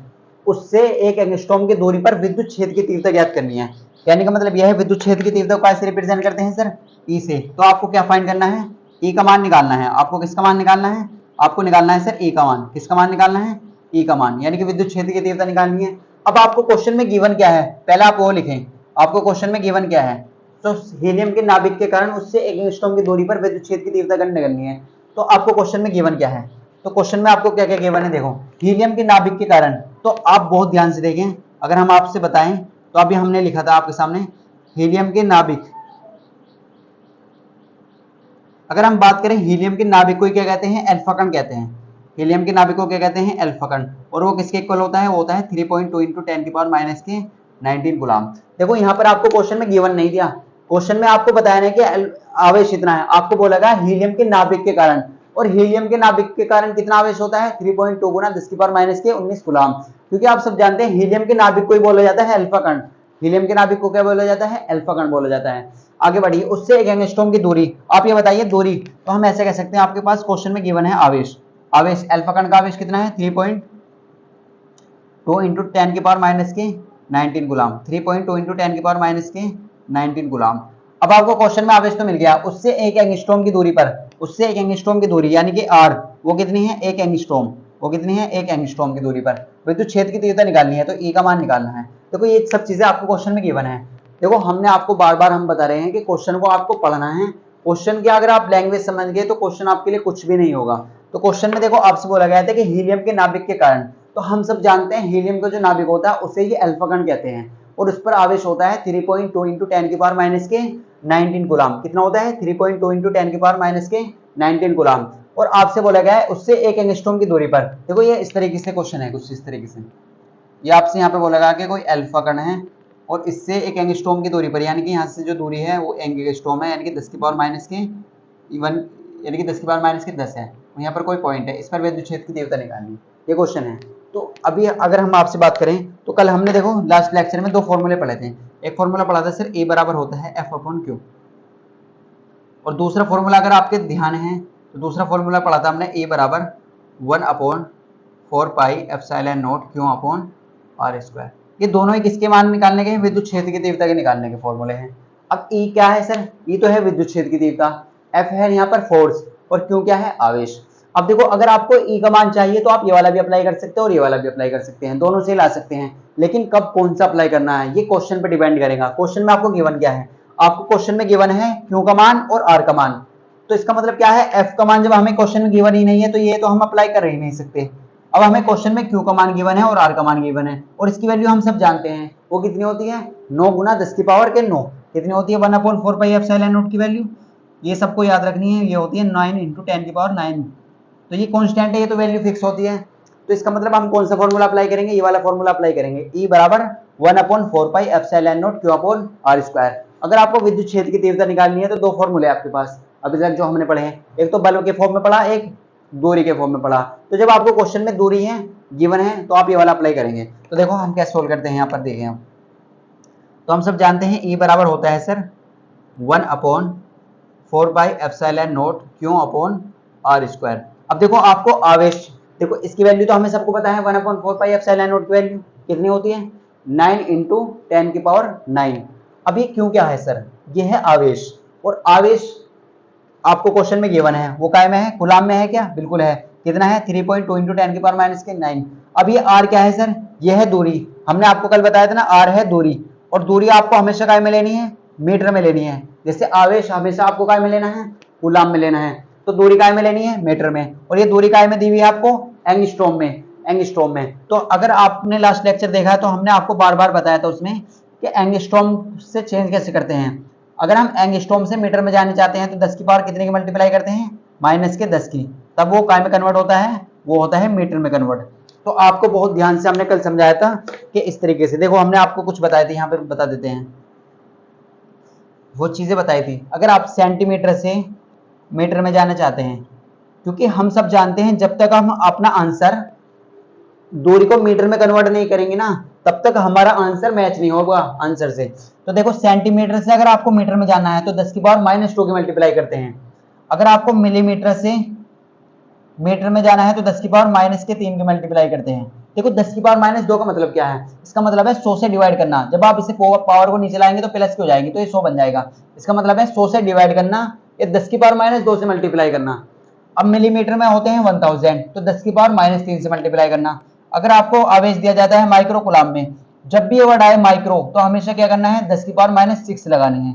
उससे 1 एंगस्ट्रॉम की दूरी पर विद्युत क्षेत्र की तीव्रता ज्ञात करनी है। कहने का मतलब यह है विद्युत क्षेत्र की तीव्रता को कैसे रिप्रेजेंट करते हैं सर, ई से। तो आपको क्या फाइंड करना है, ई का मान निकालना है। आपको किसका मान निकालना है, आपको निकालना है सर ई का मान। किसका मान निकालना है, ई का मान, यानी कि विद्युत क्षेत्र की तीव्रता निकालनी है। अब आपको क्वेश्चन में गिवन क्या है, पहले आप वो लिखें, आपको क्वेश्चन में गिवन क्या है। तो हीलियम के नाभिक के कारण उससे 1 एंगस्ट्रॉम की दूरी पर विद्युत क्षेत्र की तीव्रता गणना करनी है। तो आपको क्वेश्चन में गिवन क्या है, तो क्वेश्चन में आपको क्या क्या गिवन है, देखो हीलियम के नाभिक के कारण, तो आप बहुत ध्यान से देखें, अगर हम आपसे बताएं तो अभी हमने लिखा था आपके सामने हीलियम के नाभिक, अगर हम बात करें हीलियम के नाभिक को क्या कहते हैं, अल्फा कण कहते हैं। हीलियम के नाभिक को क्या कहते हैं, अल्फा कण, और वो किसके इक्वल होता है, वो होता है 3.2 × 10⁻⁻19 गुलाम। देखो यहाँ पर आपको क्वेश्चन में गिवन नहीं दिया, क्वेश्चन में आपको बताया है कि आवेश इतना है, आपको बोला गया हीलियम के नाभिक के कारण, और हीलियम के नाभिक के कारण कितना आवेश होता है, 3.2 × 10⁻⁻19 गुलाम। क्योंकि आप सब जानते हैं हीलियम के नाभिक को ही बोला जाता है अल्फा कण, हीलियम के नाभिक को क्या बोला जाता है, अल्फा कण बोला जाता है। आगे बढ़िए, उससे 1 एंगस्ट्रॉम की दूरी, आप ये बताइए दूरी, तो हम ऐसे कह सकते हैं, आपके पास क्वेश्चन में गिवन है आवेश, आवेश अल्फा कण का आवेश कितना है, 3.2 × 10⁻⁻19 गुलाम, 3.2 × 10⁻⁻19 गुलाम। अब आपको क्वेश्चन में आवेश तो मिल गया, उससे 1 एंगस्ट्रॉम की दूरी पर, उससे 1 एंगस्ट्रॉम की दूरी यानी कि आर, वो कितनी है, 1 एंगस्ट्रॉम, वो कितनी है, 1 एंगस्ट्रॉम की दूरी पर विद्युत क्षेत्र की तीव्रता निकालनी है, तो ई का मान निकालना है। देखो ये सब चीजें आपको क्वेश्चन में गिवन है। देखो हमने आपको बार बार हम बता रहे हैं कि क्वेश्चन को आपको पढ़ना है, क्वेश्चन की अगर आप लैंग्वेज समझ गए तो क्वेश्चन आपके लिए कुछ भी नहीं होगा। तो क्वेश्चन में देखो आपसे बोला गया था कि हीलियम के नाभिक के कारण, तो हम सब जानते हैं हीलियम का जो नाभिक होता है उसे ये अल्फा कण कहते हैं, और उस पर आवेश होता है 3.2 × 10⁻⁻19 गुलाम। कितना होता है, 3.2 × 10⁻⁻19 गुलाम। और आपसे बोला गया है उससे 1 एंगस्ट्रॉम की दूरी पर, देखो ये इस तरीके से क्वेश्चन है, कुछ इस तरीके से, ये आपसे यहाँ पे बोला गया कि कोई अल्फा कण है और इससे 1 एंगस्ट्रॉम की दूरी पर, यानी कि यहाँ से जो दूरी है वो एंगस्ट्रॉम है, यानी कि 10⁻⁻1 यानी कि 10⁻⁻10 है, यहाँ पर कोई पॉइंट है, इस पर विद्युत क्षेत्र की तीव्रता निकालनी, ये क्वेश्चन है। तो अभी अगर हम आपसे बात करें तो कल हमने देखो लास्ट लेक्चर में 2 फॉर्मूले पढ़े थे। एक फॉर्मूला पढ़ा था सर, ए बराबर होता है F/Q, और दूसरा फॉर्मूला अगर आपके ध्यान है तो दूसरा फॉर्मूला पढ़ा था हमने, ए बराबर 1/4πε0 Q/r²। ये दोनों ही किसके मान निकालने के हैं, विद्युत क्षेत्र की तीव्रता के निकालने के फॉर्मूले हैं। अब ई क्या है सर, ई तो है विद्युत क्षेत्र की तीव्रता, एफ है यहाँ पर फोर्स, और क्यू क्या है, आवेश। अब देखो अगर आपको ई का मान चाहिए तो आप ये वाला भी अप्लाई कर सकते हो और ये वाला भी अप्लाई कर सकते हैं, दोनों से ला सकते हैं, लेकिन कब कौन सा अप्लाई करना है ये क्वेश्चन पे डिपेंड करेगा। क्वेश्चन में आपको गिवन क्या है, आपको क्वेश्चन में गिवन है क्यू का मान और आर का मान, तो इसका मतलब क्या है, एफ का मान जब हमें क्वेश्चन में गिवन ही नहीं है तो ये तो हम अप्लाई कर ही नहीं सकते। अब हमें क्वेश्चन में क्यू का मान गिवन है और आर का मान गिवन है, और इसकी वैल्यू हम सब जानते हैं, वो कितनी होती है, 9 × 10⁻9, कितनी होती है, 1/4πε0 की वैल्यू, ये सबको याद रखनी है, ये होती है 9 × 10⁹, तो ये कांस्टेंट है, ये तो वैल्यू फिक्स होती है। तो इसका मतलब हम कौन सा फॉर्मूला अप्लाई करेंगे, ये वाला फॉर्मूला अप्लाई करेंगे, E बराबर 1/4πε0 Q/r²। अगर आपको विद्युत क्षेत्र की तीव्रता निकालनी है तो 2 फॉर्मूले आपके पास अभी तक जो हमने पढ़े हैं, एक तो बल के फॉर्म में पढ़ा, एक दूरी के फॉर्म में पढ़ा। तो जब आपको क्वेश्चन में दूरी है गिवन है तो आप ये वाला अप्लाई करेंगे। तो देखो हम कैसे सोल्व करते हैं, यहाँ पर देखें हम, तो हम सब जानते हैं E बराबर होता है sir 1/4 4 pi epsilon naught q upon r square. अब देखो आपको आवेश, देखो इसकी वैल्यू तो हमें सबको पता है 1/4 पाई एप्सिलॉन नॉट की वैल्यू कितनी होती है 9 इंटू 10 की पावर 9। अब ये क्यों क्या है सर, ये है आवेश, और आवेश आपको क्वेश्चन में गिवन है, वो काय में है, कूलाम में है क्या, बिल्कुल है। कितना है 3.2 इंटू 10 की पावर माइनस के 9। अब ये आर क्या है सर, ये है दूरी, हमने आपको कल बताया था ना आर है दूरी, और दूरी आपको हमेशा काय में लेनी है, मीटर में लेनी है। जैसे आवेश हमेशा आपको काय में लेना है, कूलाम में लेना है, तो दूरी काय में लेनी है, मीटर में, और ये दूरी काय में दी हुई है आपको एंगस्ट्रॉम में, एंगस्ट्रॉम में। तो अगर आपने लास्ट लेक्चर देखा है तो हमने आपको बार बार बताया था उसमें कि एंगस्ट्रॉम से चेंज कैसे करते हैं। अगर हम एंगस्ट्रॉम से मीटर में जाने चाहते हैं तो 10 की पावर कितने की मल्टीप्लाई करते हैं, -10 की, तब वो काय में कन्वर्ट होता है, वो होता है मीटर में कन्वर्ट। तो आपको बहुत ध्यान से हमने कल समझाया था कि इस तरीके से, देखो हमने आपको कुछ बताया था, यहाँ पे बता देते हैं, वो चीजें बताई थी। अगर आप सेंटीमीटर से मीटर में जाना चाहते हैं, क्योंकि हम सब जानते हैं जब तक हम अपना आंसर दूरी को मीटर में कन्वर्ट नहीं करेंगे ना, तब तक हमारा आंसर मैच नहीं होगा आंसर से। तो देखो सेंटीमीटर से अगर आपको मीटर में जाना है तो 10 की पावर -2 की मल्टीप्लाई करते हैं। अगर आपको मिलीमीटर से मीटर में जाना है तो 10 की पावर -3 की मल्टीप्लाई करते हैं। देखो 10 की पावर -2 का मतलब क्या है, इसका मतलब है 100 से डिवाइड करना। जब आप इसे पावर को नीचे लाएंगे तो प्लस की हो जाएगी, तो ये 100 बन जाएगा। इसका मतलब है 100 से डिवाइड करना, ये 10 की पावर -2 से मल्टीप्लाई करना। अब मिलीमीटर में होते हैं 1000, तो 10 की पावर -3 से मल्टीप्लाई करना। अगर आपको आवेश दिया जाता है माइक्रो कूलाम में, जब भी ये वर्ड आए माइक्रो तो हमेशा क्या करना है, 10 की पावर -6 लगानी है।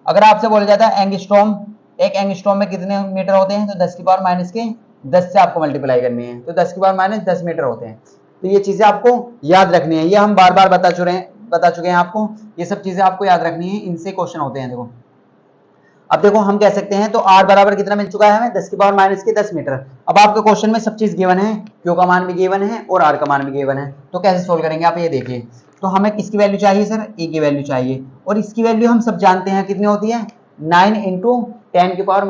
अगर आपसे बोला जाता है एंगस्ट्रॉम, एक एंगस्ट्रॉम में कितने मीटर होते हैं, तो 10 की पावर -10 से आपको मल्टीप्लाई करनी है, तो 10 की पावर -10 मीटर होते हैं। तो ये चीजें आपको याद रखनी है, ये हम बार बार बता चुके हैं आपको, ये सब चीजें आपको याद रखनी है, इनसे क्वेश्चन होते हैं। देखो अब देखो हम कह सकते हैं, तो r बराबर कितना मिल चुका है हमें, 10 की पावर -10 मीटर। अब आपके क्वेश्चन में सब चीज गिवन है, q का मान भी गिवन है और r का मान भी गिवन है, तो कैसे सोल्व करेंगे आप ये देखिए। तो हमें किसकी वैल्यू चाहिए सर, a की वैल्यू चाहिए, और इसकी वैल्यू हम सब जानते हैं कितनी होती है, 9 इंटू 10 की पावर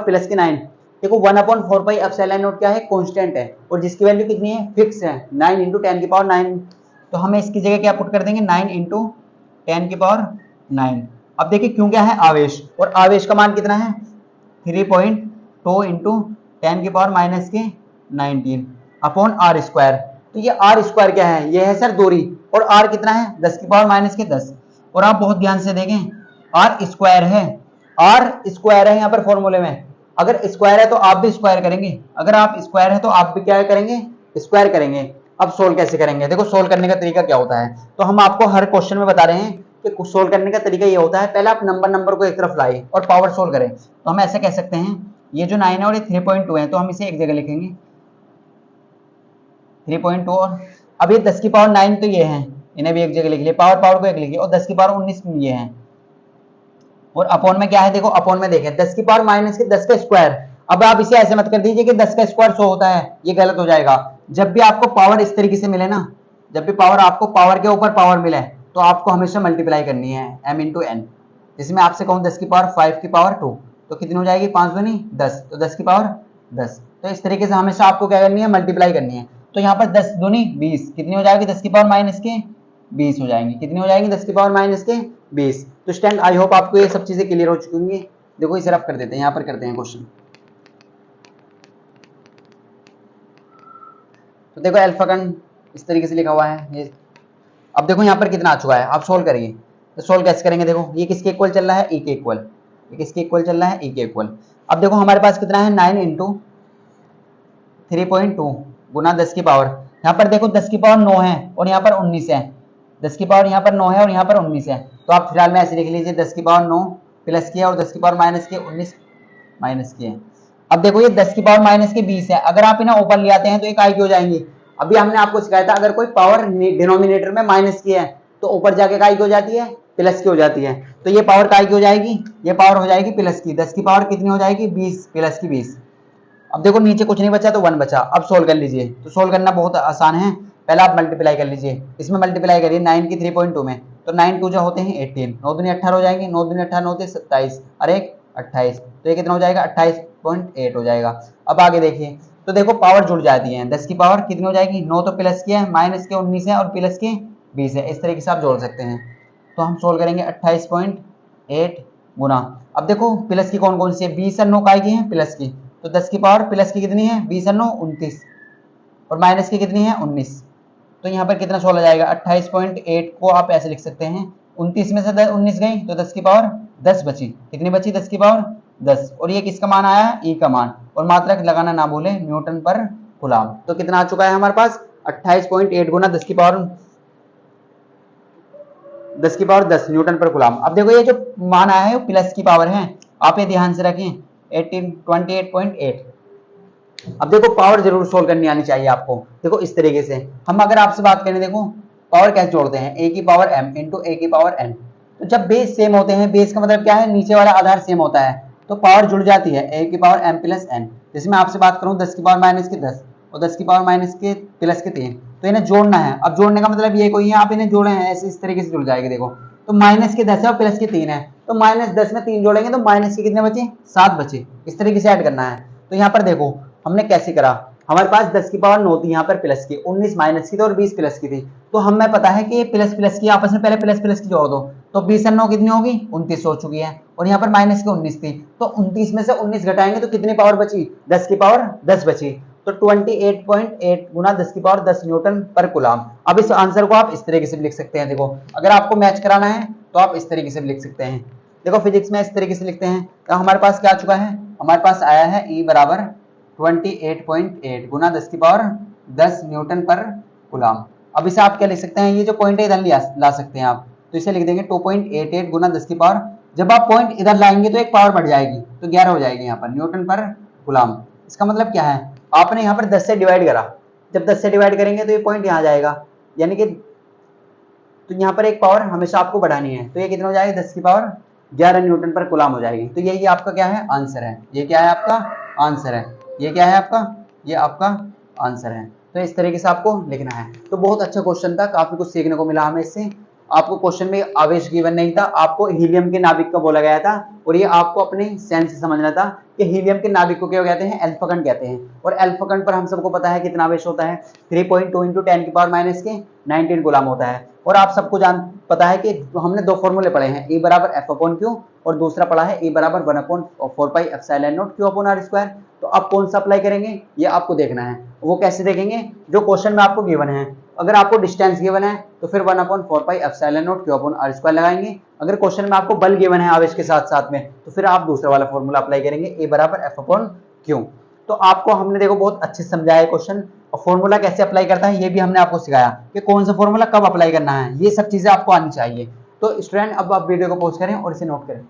+9। देखो 1/4 पाई एप्सिलॉन नॉट क्या है, कांस्टेंट है, और जिसकी वैल्यू कितनी है, फिक्स है, 9 इंटू 10 की पावर 9। तो हमें इसकी जगह क्या पुट कर देंगे, 9 इंटू 10 की पावर 9। अब देखिए क्यों क्या है आवेश, और आवेश का मान कितना है 3.2 इंटू 10 की पावर -19 अपॉन आर स्क्वायर। तो ये आर स्क्वायर क्या है, ये है सर दूरी, और आर कितना है 10 की पावर -10। और आप बहुत ध्यान से देखें, आर स्क्वायर है, आर स्क्वायर है यहाँ पर फॉर्मूले में। अगर स्क्वायर है तो आप भी स्क्वायर करेंगे, अगर आप स्क्वायर है तो आप भी क्या करेंगे, स्क्वायर करेंगे। अब सोल्व कैसे करेंगे, देखो सोल्व करने का तरीका क्या होता है, तो हम आपको हर क्वेश्चन में बता रहे हैं कि सोल्व करने का तरीका ये होता है, पहले आप नंबर को एक तरफ लाए और पावर सोल्व करें। तो हम ऐसे कह सकते हैं, ये जो 9 है और ये 3.2 है, तो हम इसे एक जगह लिखेंगे 3.2, और अब ये 10 की पावर 9 तो ये है, इन्हें भी एक जगह लिख लिया, पावर को एक लिखिए, और 10 की पावर 19 ये है, और अपॉन में क्या है, देखो अपॉन में देखें 10 की पावर -10 का स्क्वायर। अब आप इसे ऐसे मत कर दीजिए कि 10 का स्क्वायर 100 होता है, ये गलत हो जाएगा। जब भी आपको पावर इस तरीके से मिले ना, जब भी पावर आपको पावर के ऊपर पावर मिले, तो आपको हमेशा मल्टीप्लाई करनी है m इंटू n। जिसमें आपसे कहूँ 10 की पावर 5 की पावर 2, तो कितनी हो जाएगी, 5 दूनी 10, तो 10 की पावर 10। तो इस तरीके से हमेशा आपको क्या करनी है, मल्टीप्लाई करनी है। तो यहाँ पर 10 दूनी 20, कितनी हो जाएगी 10 की पावर -20 हो जाएंगी, कितनी हो जाएंगी 10 की पावर -20। तो स्टूडेंट आई होप आपको ये सब चीजें क्लियर हो चुकी होंगी। देखो इसे रफ कर देते हैं, यहाँ पर करते हैं क्वेश्चन। तो देखो अल्फा कण इस तरीके से लिखा हुआ है ये। अब देखो यहाँ पर कितना आ चुका है, आप सोल्व करिए। तो सोल्व कैसे करेंगे, देखो ये किसके इक्वल चल रहा है, e के इक्वल, ये किसके इक्वल चल रहा है, e के इक्वल। अब देखो हमारे पास कितना है, 9 इंटू 3.2 गुना 10 की पावर, यहाँ पर देखो 10 की पावर 9 है और यहाँ पर 19 है, 10 की पावर यहाँ पर 9 है और यहाँ पर 19 है। तो आप फिलहाल में ऐसे लिख लीजिए, 10 की पावर 9 प्लस किया और 10 की पावर माइनस किया, 19 माइनस किए। अब देखो ये 10 की पावर -20 है, अगर आप इन्हें ऊपर ले आते हैं तो ये काय की हो जाएंगी। अभी हमने आपको सिखाया था, अगर कोई पावर डिनोमिनेटर में माइनस की है तो ऊपर जाके काय की हो जाती है, प्लस की हो जाती है। तो ये पावर काय की हो जाएगी, ये पावर हो जाएगी प्लस की। 10 की पावर कितनी हो जाएगी, 20 प्लस की 20। अब देखो नीचे कुछ नहीं बचा तो 1 बचा। अब सोल्व कर लीजिए, तो सोल्व करना बहुत आसान है। पहले आप मल्टीप्लाई कर लीजिए, इसमें मल्टीप्लाई करिए 9 की 3.2 में, तो 9 2 जो होते हैं 18, 9 दूनी 18 हो जाएंगे, 9 दूनी 18 होते 27 और 1 28, तो ये कितना हो जाएगा 28.8 हो जाएगा। अब आगे देखिए, तो देखो पावर जुड़ जाती है, 10 की पावर कितनी हो जाएगी, 9 तो प्लस की है, माइनस के 19 है और प्लस के 20 है, इस तरीके से आप जोड़ सकते हैं। तो हम सोल्व करेंगे 28.8 गुना, अब देखो प्लस की कौन कौन सी है, 20 और 9 काय की है प्लस की, तो 10 की पावर प्लस की कितनी है 20 और 9 29, और माइनस की कितनी है 19, तो यहाँ पर कितना 16 जाएगा 28.8 को आप ऐसे लिख सकते हैं, 29 में से 19 गई तो 10 की पावर 10 बची, कितनी बची 10 की पावर 10, और ये किसका मान आया ई का मान, और मात्रक लगाना ना भूले न्यूटन पर कूलम। तो कितना आ चुका है हमारे पास 28.8 गुना 10 की पावर 10 न्यूटन पर कूलम। अब देखो ये जो मान आया है वो प्लस की पावर है, आप ये ध्यान से रखें 28.8। अब देखो पावर जरूर सोल्व करनी आनी चाहिए आपको, देखो इस तरीके से हम अगर आपसे बात करें, देखो पावर कैसे जोड़ते हैं, ए की पावर m इंटू ए की पावर n, तो जब बेस सेम होते हैं, बेस का मतलब क्या है नीचे वाला आधार सेम होता है, तो पावर जुड़ जाती है ए की पावर m प्लस n। जैसे मैं आपसे बात करूं 10 की पावर माइनस के 10 और 10 की पावर माइनस के प्लस के 3, तो इन्हें जोड़ना है। अब जोड़ने का मतलब ये कोई है आप इन्हें जोड़े हैं ऐसे इस तरीके से जुड़ जाएगी, देखो तो माइनस के 10 है और प्लस के 3 है, तो माइनस 10 में 3 जोड़ेंगे तो माइनस के कितने बचे 7 बचे, इस तरीके से ऐड करना है। तो यहाँ पर देखो हमने कैसे करा, हमारे पास 10 की पावर 9 थी यहाँ पर प्लस की, 19 माइनस की थी और 20 प्लस की थी, तो हमें पता है कि ये प्लस प्लस की आपस में पहले प्लस प्लस की जोड़ दो, तो 20 और 9 कितनी होगी 29 हो चुकी है, और यहाँ पर माइनस की 19 थी, तो 29 में से 19 घटाएंगे तो कितनी पावर बची 10 की पावर 10 बची, तो 28.8 गुना 10 की पावर 10 न्यूटन पर कूलम। अब इस आंसर को आप इस तरीके से भी लिख सकते हैं, देखो अगर आपको मैच कराना है तो आप इस तरीके से भी लिख सकते हैं। देखो फिजिक्स में इस तरीके से लिखते हैं, तो हमारे पास क्या आ चुका है, हमारे पास आया है E बराबर 28.8 गुना 10 की पावर 10 न्यूटन पर कूलम। अब इसे आप क्या लिख सकते हैं, ये जो पॉइंट है इधर ला सकते हैं आप, तो इसे लिख देंगे 2.88 गुना 10 की पावर, जब आप पॉइंट इधर लाएंगे तो एक पावर बढ़ जाएगी तो 11 हो जाएगी यहाँ पर न्यूटन पर कूलम। इसका मतलब क्या है, आपने यहाँ पर 10 से डिवाइड करा, जब 10 से डिवाइड करेंगे तो ये पॉइंट यहाँ जाएगा, यानी कि तो यहाँ पर एक पावर हमेशा आपको बढ़ानी है, तो ये कितना हो जाएगा 10 की पावर 11 न्यूटन पर कूलम हो जाएगी। तो यही आपका क्या है आंसर है, ये क्या है आपका आंसर है, ये क्या है आपका, ये आपका आंसर है। तो इस तरीके से आपको लिखना है। तो बहुत अच्छा क्वेश्चन था, काफी कुछ सीखने को मिला हमें इससे। आपको क्वेश्चन में आवेश गिवन नहीं था, आपको हीलियम के नाभिक का बोला गया था, और ये आपको अपने सेंस से समझना था कि हीलियम के नाभिक को क्या कहते हैं, अल्फा कण कहते हैं, और अल्फा कण पर हम सबको पता है कितना आवेश होता है 3.2 इंटू 10 की पावर माइनस के 19 कूलम होता है। और आप सबको पता है कि हमने दो फॉर्मूले पढ़े हैं, E बराबर एफ अपॉन क्यू और दूसरा पढ़ा है E बराबर 1/4 pi epsilon naught q upon r square. तो आप कौन सा अप्लाई करेंगे ये आपको देखना है, वो कैसे देखेंगे, जो क्वेश्चन में आपको गिवन है, अगर आपको डिस्टेंस गिवन है तो फिर 1/4 pi epsilon naught q upon r square लगाएंगे, अगर क्वेश्चन में आपको बल गिवन है आवेश के साथ साथ में तो फिर आप दूसरा वाला फॉर्मूला अप्लाई करेंगे E बराबर एफ अपॉन क्यू। तो आपको हमने देखो बहुत अच्छे से समझाया क्वेश्चन, और फॉर्मूला कैसे अप्लाई करता है ये भी हमने आपको सिखाया कि कौन सा फॉर्मूला कब अप्लाई करना है, ये सब चीजें आपको आनी चाहिए। तो स्टूडेंट अब आप वीडियो को पॉज करें और इसे नोट करें।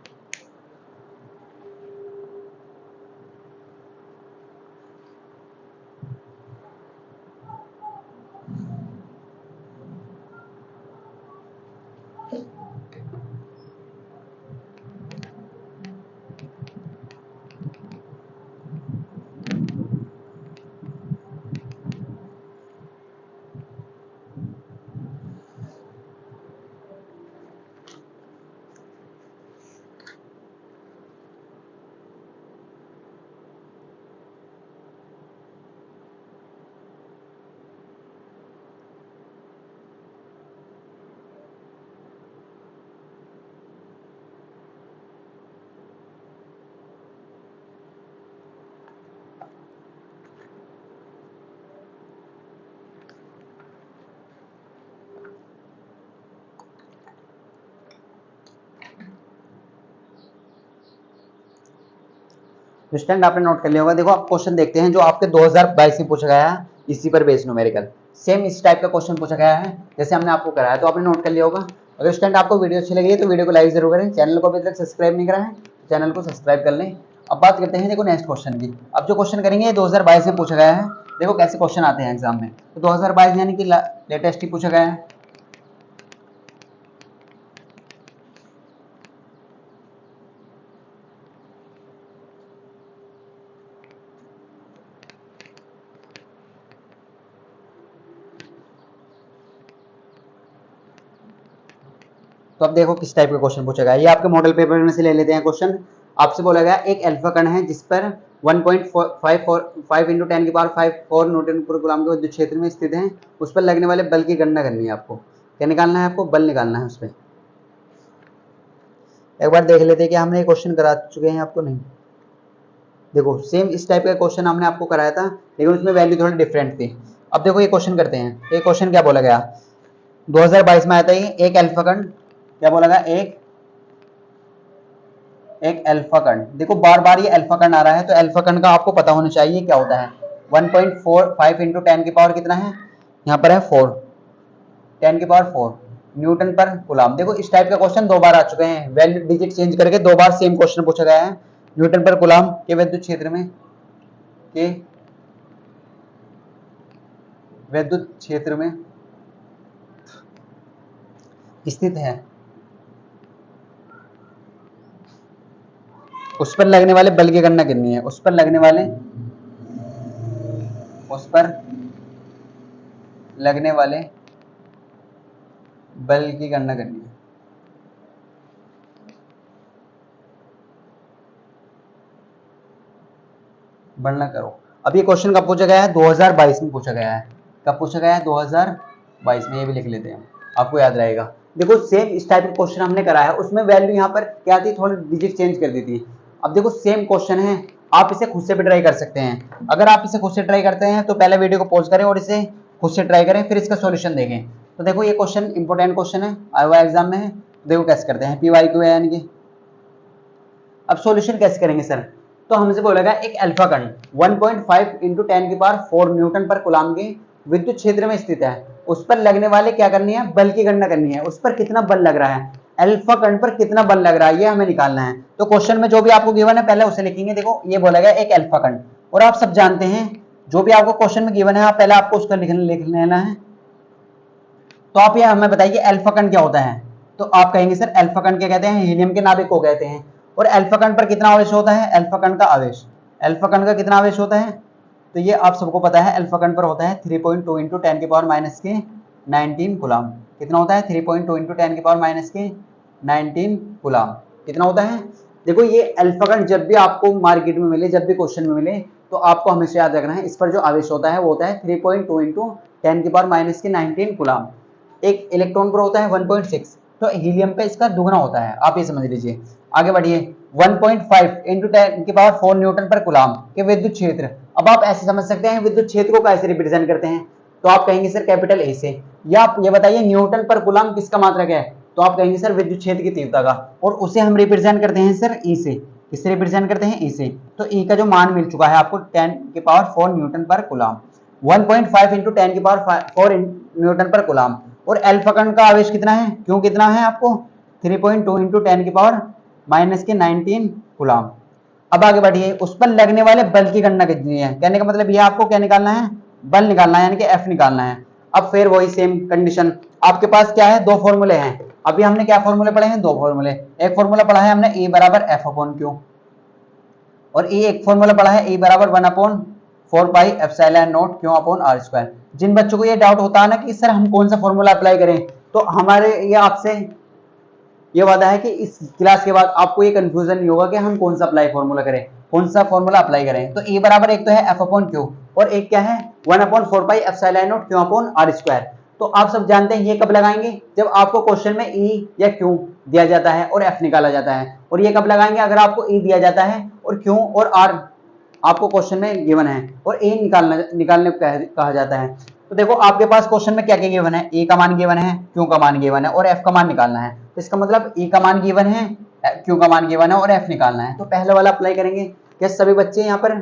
स्टूडेंट आपने नोट कर लिया होगा। देखो आप क्वेश्चन देखते हैं जो आपके 2022 में पूछा गया है, इसी पर बेस्ड न्यूमेरिकल सेम इस टाइप का क्वेश्चन पूछा गया है जैसे हमने आपको कराया, तो आपने नोट कर लिया होगा। अगर स्टूडेंट आपको वीडियो अच्छी लगी है तो वीडियो को लाइक जरूर करें, चैनल को अभी तक सब्सक्राइब नहीं करा है चैनल को सब्सक्राइब कर लें। अब बात करते हैं देखो नेक्स्ट क्वेश्चन की। अब जो क्वेश्चन करेंगे 2022 में पूछा गया है, देखो कैसे क्वेश्चन आते हैं एग्जाम में, तो 2022 यानी कि लेटेस्ट ही पूछा गया है। तो अब देखो किस टाइप का क्वेश्चन पूछा गया है, ये आपके मॉडल पेपर में से ले लेते हैं क्वेश्चन। आपसे बोला गया एक अल्फा कण है जिस पर 1.5 इंटू 10 की पावर 4 न्यूटन पर कूलम के विद्युत क्षेत्र में स्थित है, उस पर लगने वाले बल की गणना करनी है आपको। क्या निकालना है आपको, बल निकालना है उस पर। एक बार देख लेते हैं कि हमने ये क्वेश्चन करा चुके हैं आपको, नहीं। देखो सेम इस टाइप का क्वेश्चन हमने आपको कराया था, लेकिन उसमें वैल्यू थोड़ी डिफरेंट थी। अब देखो ये क्वेश्चन करते हैं। ये क्वेश्चन क्या बोला गया, 2022 में आया था ये, एक अल्फा कण, क्या बोला गया, एक अल्फा कण। देखो बार बार ये अल्फा कण आ रहा है, तो अल्फा कण का आपको पता होना चाहिए क्या होता है। 1.45 इंटू 10 की पावर कितना है, यहाँ पर है 4, 10 की पावर 4 न्यूटन पर कूलम। देखो इस टाइप का क्वेश्चन 2 बार आ चुके हैं, वैल्यू डिजिट चेंज करके 2 बार सेम क्वेश्चन पूछा गया है। न्यूटन पर कूलम के विद्युत क्षेत्र में, के विद्युत क्षेत्र में स्थित है, उस पर लगने वाले बल की गणना करनी है। उस पर लगने वाले बल की गणना करनी है। गणना करो। अब ये क्वेश्चन कब पूछा गया है, 2022 में पूछा गया है। कब पूछा गया है, 2022 में। ये भी लिख लेते हैं, आपको याद रहेगा। देखो सेम इस टाइप का क्वेश्चन हमने करा है, उसमें वैल्यू यहाँ पर क्या थी, थोड़ी डिजिट चेंज कर दी थी। अब देखो सेम क्वेश्चन है, आप इसे खुद से भी ट्राई कर सकते हैं। अगर आप इसे खुद से ट्राई करते हैं तो पहले वीडियो को पॉज करें और इसे खुद से ट्राई करें, फिर इसका सॉल्यूशन देखें। तो देखो ये क्वेश्चन इंपॉर्टेंट क्वेश्चन है, आया हुआ एग्जाम में है। देखो कैसे करते हैं, PYQ है यानी कि। अब सॉल्यूशन कैसे करेंगे सर, तो हमसे बोला गया एक अल्फा कण 1.5 इंटू 10 की पावर 4 न्यूटन पर कूलम के विद्युत क्षेत्र में स्थित है, उस पर लगने वाले क्या करनी है, बल की गणना करनी है। उस पर कितना बल लग रहा है, अल्फा कण पर कितना बल लग रहा है, ये हमें निकालना है। तो क्वेश्चन में जो भी आपको गिवन है पहले उसे लिखेंगे। देखो ये बोला गया एक अल्फा कण, और आप सब जानते हैं जो भी आपको क्वेश्चन में गिवन है आप पहले आपको उसका लिख लेना है। तो आप ये हमें बताइए अल्फा कण क्या होता है, तो आप कहेंगे सर अल्फा कण क्या कहते हैं, हीलियम के नाभिक को कहते हैं। और अल्फा कण पर कितना आवेश होता है, अल्फा कण का आवेश, अल्फा कण का कितना आवेश होता है, तो ये आप सबको पता है अल्फा कण पर होता है 3.2 इंटू 10 की पावर माइनस के 19 कूलम। कितना होता है, 3.2 इंटू 10 की पावर माइनस के 19 कूलम कितना होता है। देखो ये अल्फा कण जब भी आपको मार्केट में मिले, जब भी क्वेश्चन में मिले, तो आपको हमेशा याद रखना है इस पर जो आवेश होता है वो होता है 3.2 इंटू 10 की पावर माइनस के 19 कूलम। एक इलेक्ट्रॉन पर होता है 1.6, तो हीलियम पे इसका दुगना होता है, आप ये समझ लीजिए। आगे बढ़िए, 1.5 इंटू 10 की पावर 4 न्यूटन पर कूलम के विद्युत क्षेत्र। अब आप ऐसे समझ सकते हैं विद्युत क्षेत्र को कैसे रिप्रेजेंट करते हैं, तो आप कहेंगे सर कैपिटल ए से। या आप ये बताइए न्यूटन पर कूलम किसका मात्रक है, तो आप कहेंगे सर विद्युत क्षेत्र की तीव्रता का, और उसे हम रिप्रेजेंट करते हैं सर ई से। किससे रिप्रेजेंट करते हैं, ई से। तो ई का जो मान मिल चुका है आपको 10 की पावर 4 न्यूटन पर कूलम, 1.5 इंटू 10 की पावर 4 न्यूटन पर कूलम। और अल्फा कण का आवेश कितना है, क्यों कितना है आपको, 3.2 इंटू 10 की पावर माइनस के 19 कूलम। अब आगे बढ़िए, उस पर लगने वाले बल की गणना कितनी है, कहने का मतलब ये आपको क्या निकालना है, बल निकालना है, यानी कि F निकालना है। अब फिर वही सेम कंडीशन, आपके पास क्या है, दो फॉर्मूले हैं। अभी हमने क्या फॉर्मूले पढ़े हैं, दो फॉर्मूले। एक फॉर्मूला पढ़ा है हमने E बराबर F अपॉन Q, और एक फॉर्मूला पढ़ा है E बराबर 1 upon 4 pi epsilon naught Q upon R square. जिन बच्चों को ये डाउट होता है ना कि सर हम कौन सा फॉर्मूला अप्लाई करें, तो हमारे ये आपसे ये वादा है कि इस क्लास के बाद आपको ये कंफ्यूजन नहीं होगा कि हम कौन सा अप्लाई फॉर्मूला करें, कौन सा फॉर्मूला अप्लाई करें। तो E बराबर एक तो है F अपॉन Q, और एक क्या है 1 upon 4 pi epsilon naught Q upon R square. तो आप सब जानते हैं ये कब लगाएंगे, जब आपको क्वेश्चन में E या Q दिया जाता है और F निकाला जाता है। और ये कब लगाएंगे, अगर आपको E दिया जाता है और Q और R आपको क्वेश्चन में गिवन है और A निकालने को कहा जाता है। तो देखो आपके पास क्वेश्चन में क्या क्या गिवन है, E का मान गिवन है, Q का मान गिवन है और F का मान निकालना है। तो इसका मतलब E का मान गिवन है, Q का मान गिवन है और F निकालना है। तो पहले वाला अप्लाई करेंगे। क्या सभी बच्चे यहाँ पर,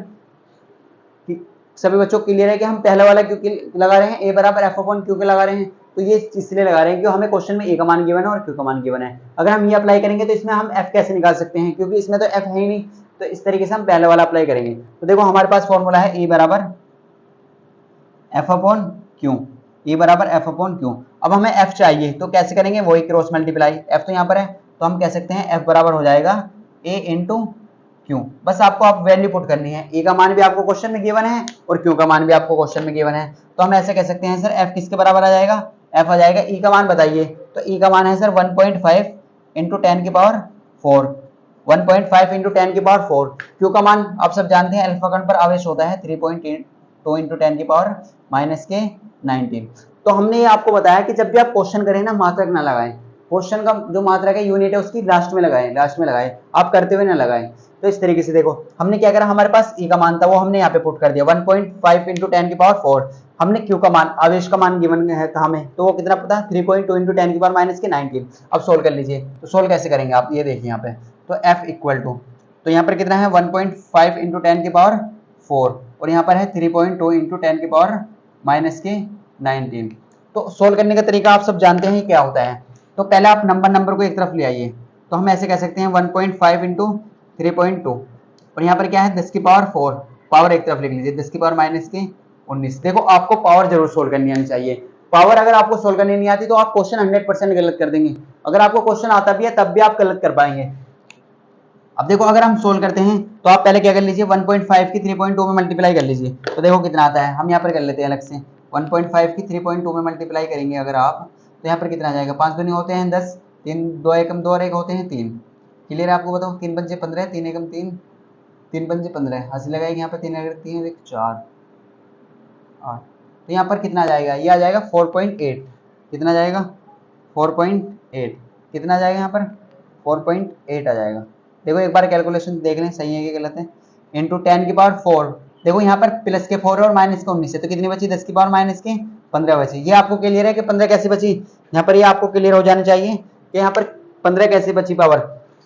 सभी बच्चों को क्लियर है कि हम पहले वाला क्यों लगा रहे हैं, A बराबर F अपॉन Q के लगा रहे हैं, तो ये इसलिए लगा रहे हैं क्योंकि हमें क्वेश्चन में A का मान गिवन है और Q का मान गिवन है। अगर हम ये अप्लाई करेंगे तो इसमें हम F कैसे निकाल सकते हैं, क्योंकि इसमें तो F है ही नहीं। तो इस तरीके से हम पहले वाला अप्लाई करेंगे। तो देखो हमारे पास फॉर्मूला है E बराबर F अपॉन Q, E बराबर F अपॉन Q। अब हमें F चाहिए तो कैसे करेंगे, वही क्रॉस मल्टीप्लाई, F तो यहाँ पर है तो हम कह सकते हैं F बराबर हो जाएगा A इंटू Q। बस आपको आप वैल्यू पुट करनी है, E का मान भी आपको क्वेश्चन में गिवन है और Q का मान भी आपको क्वेश्चन में गिवन है। तो हम ऐसे कह सकते हैं सर F किसके बराबर आ जाएगा, F आ जाएगा E का मान बताइए, तो E का मान है सर 1.5 इंटू 10 की पावर 4, 1.5 इंटू 10 की पावर 4। Q का मान आप सब जानते हैं अल्फा कण पर आवेश होता है 3.2 इंटू 10 की पावर माइनस के 19। तो हमने ये आपको बताया कि जब भी आप क्वेश्चन करें ना मात्रक ना लगाएं, क्वेश्चन का जो मात्रक है यूनिट है उसकी लास्ट में लगाएं, लास्ट में लगाएं, आप करते हुए ना लगाएं। तो इस तरीके से देखो हमने क्या करा, हमारे पास ई का मान था वो हमने यहाँ पे पुट कर दिया 1.5 इंटू 10 की पावर 4। हमने क्यू का मान, आवेश का मान गिवन है था हमें, तो वो कितना पता 3.2 इंटू 10 की पावर माइनस के 19। अब सोल्व कर लीजिए, तो सोल्व कैसे करेंगे आप ये देखिए यहाँ पे, तो एफ इक्वल टू, तो यहाँ पर कितना है 1.5 इंटू 10 की पावर 4 और यहाँ पर है 3.2 इंटू 10 की पावर माइनस के 19। तो सोल्व करने का तरीका आप सब जानते हैं क्या होता है। तो पहले आप नंबर को एक तरफ ले आइए, तो हम ऐसे कह सकते हैं 1.5 इंटू 3.2 और यहाँ पर क्या है 10 की पावर 4, पावर एक तरफ लिख लीजिए 10 की पावर माइनस के 19। देखो आपको पावर जरूर सोल्व करनी आनी चाहिए। पावर अगर आपको सोल्व करनी नहीं आती तो आप क्वेश्चन 100% गलत कर देंगे। अगर आपको क्वेश्चन आता भी है तब भी आप गलत कर पाएंगे। अब देखो अगर हम सोल्व करते हैं तो आप पहले क्या कर लीजिए 1.5 की 3.2 में मल्टीप्लाई कर लीजिए, तो देखो कितना आता है। हम यहाँ पर कर लेते हैं अलग से, 1.5 की 3.2 में मल्टीप्लाई करेंगे अगर आप, तो यहाँ पर कितना आ जाएगा, 5 दूनी होते हैं 10, 3 2 एकम 2 और 1 होते हैं 3। क्लियर है आपको बताओ, 3 पंजे 15, 3 एकम 3, 3 पंजे 15, हंसी लगाएंगे यहाँ पर 3 अगर 3 1 4 8, तो यहाँ पर कितना आ जाएगा, ये आ जाएगा 4.8। कितना जाएगा 4.8, कितना आ जाएगा यहाँ पर 4.8 आ जाएगा। देखो एक बार कैलकुलेशन देख लें सही है कि गलत है। इंटू 10 की पावर 4, देखो यहाँ पर प्लस के 4 और माइनस के 19 है, तो कितनी बची 10 की पावर माइनस के 15 बची। ये आपको क्लियर है कि 15 कैसे बची, यहाँ पर ये आपको क्लियर हो जाना चाहिए कि यहाँ पर 15 कैसे बची पावर।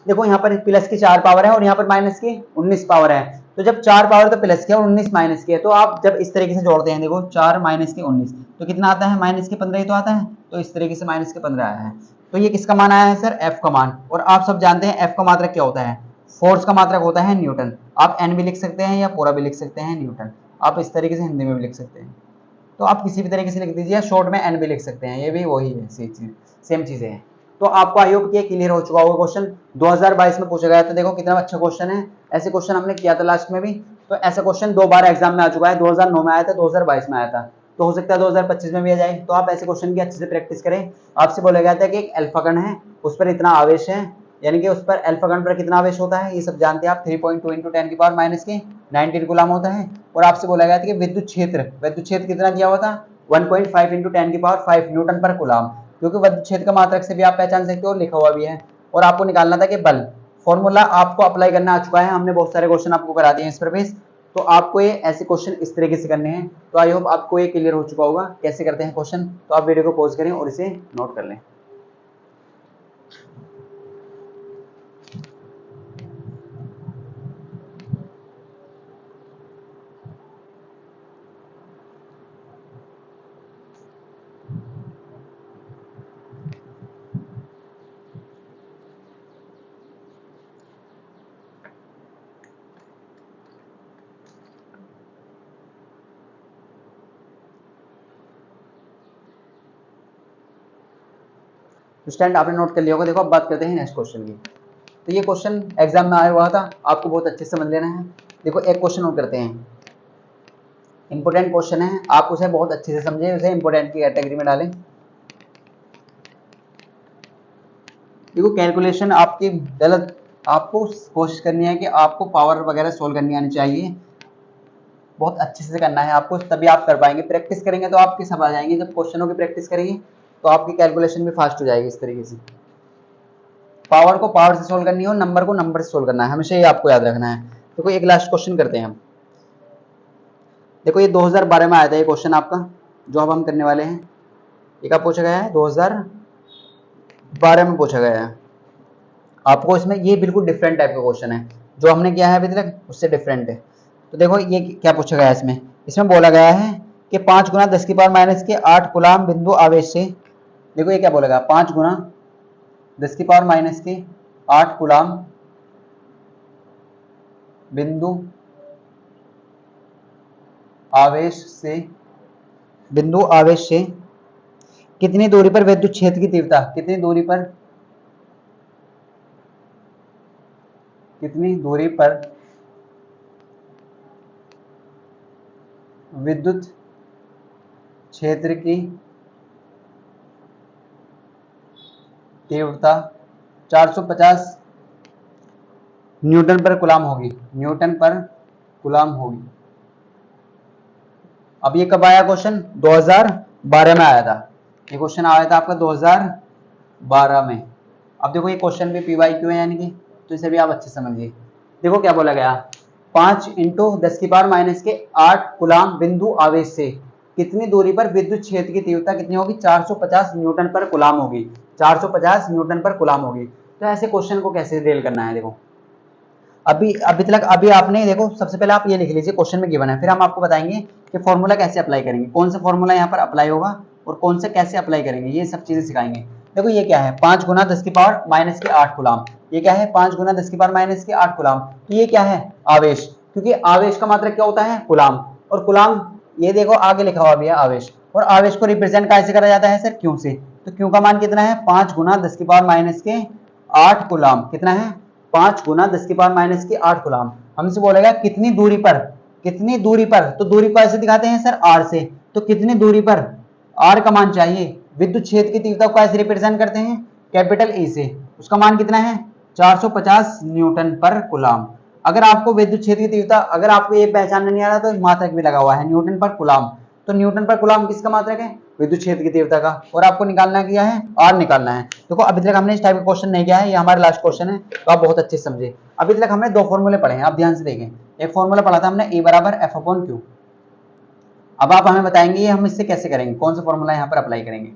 देखो यहाँ पर प्लस की 4 पावर है और यहाँ पर माइनस की 19 पावर है, तो जब 4 पावर तो प्लस की और 19 माइनस की है, तो आप जब इस तरीके से जोड़ते हैं, देखो 4 माइनस के 19 तो कितना आता है, माइनस के 15 ही तो आता है, तो इस तरीके से माइनस के 15 आया है। तो ये किसका मान आया है सर, एफ का मान। और आप सब जानते हैं एफ का मात्रक क्या होता है, फोर्स का मात्रक होता है न्यूटन। आप एन भी लिख सकते हैं या पूरा भी लिख सकते हैं न्यूटन, आप इस तरीके से हिंदी में भी लिख सकते हैं, तो आप किसी भी तरीके से लिख दीजिए, शॉर्ट में एन भी लिख सकते हैं, ये भी वही है सेम चीजें हैं। तो आपको आई होप कि क्लियर हो चुका होगा। क्वेश्चन 2022 में पूछा गया था, देखो कितना अच्छा क्वेश्चन है। ऐसे क्वेश्चन हमने किया था लास्ट में भी, तो ऐसा क्वेश्चन 2 बार एग्जाम में आ चुका है, 2009 में आया था, 2022 में आया था, तो हो सकता है 2025 में भी आ जाए। तो आप ऐसे क्वेश्चन की अच्छे से प्रैक्टिस करें। आपसे बोला गया था कि एक अल्फा कण है, उस पर इतना आवेश है, यानी कि उस पर अल्फा कण पर कितना आवेश होता है ये सब जानते हैं आप, 3.2 इंटू 10 की पावर माइनस के 19 कूलम होता है। और आपसे बोला गया था कि विद्युत क्षेत्र कितना दिया हुआ था, 1.5 इंटू 10 की पावर 5 न्यूटन पर कूलम, क्योंकि विद्युत क्षेत्र का मात्रक से भी आप पहचान सकते हो, लिखा हुआ भी है। और आपको निकालना था कि बल, फॉर्मूला आपको अप्लाई करना आ चुका है, हमने बहुत सारे क्वेश्चन आपको करा दिए हैं इस पर बेस। तो आपको ये ऐसे क्वेश्चन इस तरीके से करने हैं। तो आई होप आपको ये क्लियर हो चुका होगा कैसे करते हैं क्वेश्चन। तो आप वीडियो को पॉज करें और इसे नोट कर लें। तो स्टैंड आपने नोट कर लिया होगा। देखो अब बात करते हैं नेक्स्ट क्वेश्चन की। तो ये क्वेश्चन एग्जाम में आया हुआ था, आपको बहुत अच्छे से समझ लेना है। देखो एक क्वेश्चन नोट करते हैं, इंपोर्टेंट क्वेश्चन है, आप उसे बहुत अच्छे से समझें, उसे इंपोर्टेंट की कैटेगरी में डालें। देखो कैलकुलेशन आपकी गलत, आपको कोशिश करनी है कि आपको पावर वगैरह सोल्व करनी आनी चाहिए, बहुत अच्छे से करना है आपको, तभी आप कर पाएंगे। प्रैक्टिस करेंगे तो आपके सब आ जाएंगे। जब क्वेश्चनों की प्रैक्टिस करेंगे तो आपकी कैलकुलेशन भी फास्ट हो जाएगी। इस तरीके से पावर को पावर से सोल्व करनी है और नंबर को नंबर से सोल्व करना है, हमेशा ये आपको याद रखना है। देखो एक लास्ट क्वेश्चन करते हैं हम। देखो ये 2012 में आया था ये क्वेश्चन आपका, जो अब हम करने वाले हैं। ये कब पूछा गया है, 2012 में पूछा गया है आपको। इसमें ये बिल्कुल डिफरेंट टाइप का क्वेश्चन है, जो हमने किया है अभी तक उससे डिफरेंट है। तो देखो ये क्या पूछा गया है इसमें, इसमें बोला गया है कि 5 गुना 10 की पावर माइनस के 8 कूलम बिंदु आवेश से, देखो ये क्या बोला गया, 5 गुना 10 की पावर माइनस के 8 कूलम बिंदु आवेश से कितनी दूरी पर विद्युत क्षेत्र की तीव्रता, कितनी दूरी पर विद्युत क्षेत्र की तीव्रता 450 न्यूटन पर कूलम होगी, अब ये कब आया क्वेश्चन, 2012 में आया था। ये क्वेश्चन आया था आपका 2012 12 में। अब देखो ये क्वेश्चन भी PYQ है यानी कि, तो इसे भी आप अच्छे समझिए। देखो क्या बोला गया, 5 × 10⁻⁸ कूलाम बिंदु आवेश से कितनी दूरी पर विद्युत क्षेत्र की तीव्रता कितनी होगी, 450 न्यूटन पर कूलाम होगी, 450 न्यूटन पर कूलाम होगी। तो ऐसे क्वेश्चन को कैसे डील करना है, देखो अभी आपने देखो सबसे पहले आप ये लिख लीजिए क्वेश्चन में गिवन है, फिर हम आपको बताएंगे कि फॉर्मूला कैसे अप्लाई करेंगे, कौन सा फॉर्मूला यहाँ पर अप्लाई होगा और कौन से कैसे अप्लाई करेंगे, ये सब चीजें सिखाएंगे। देखो ये क्या है, 5 × 10⁻⁸ कूलाम, ये क्या है 5 × 10⁻⁸ कूलाम। तो ये क्या है, आवेश, क्योंकि आवेश का मात्रक क्या होता है, कूलाम, और कूलाम ये देखो आगे लिखा हुआ भी है आवेश, और आवेश को रिप्रेजेंट कैसे करा जाता है सर, क्यू से। तो क्यू का मान कितना है, 5 × 10⁻⁸ कूलाम, कितना है 5 × 10⁻⁸ कूलाम। हमसे बोलेगा कितनी दूरी पर, कितनी दूरी पर, तो दूरी को ऐसे दिखाते हैं सर आर से, तो कितनी दूरी पर आर का मान चाहिए, विद्युत क्षेत्र की तीव्रता को ऐसे रिप्रेजेंट करते हैं कैपिटल ई से, उसका मान कितना है 450 न्यूटन पर कूलाम। अगर आपको विद्युत क्षेत्र की तीव्रता, अगर आपको ये पहचानना नहीं आ रहा तो मात्रक भी लगा हुआ है न्यूटन पर कूलाम, तो न्यूटन पर कूलाम किसका मात्रक है, विद्युत क्षेत्र की तीव्रता का, और आपको निकालना क्या है, आर निकालना है। देखो अभी तक हमने इस टाइप का क्वेश्चन नहीं किया है, ये हमारा लास्ट क्वेश्चन है, तो आप बहुत अच्छे से समझे। अभी तक हमने 2 फॉर्मूले पढ़े हैं, आप ध्यान से देखें। एक फॉर्मूला पढ़ा था हमने E = F/Q। अब आप हमें बताएंगे ये हम इससे कैसे करेंगे, कौन सा फॉर्मूला यहाँ पर अप्लाई करेंगे,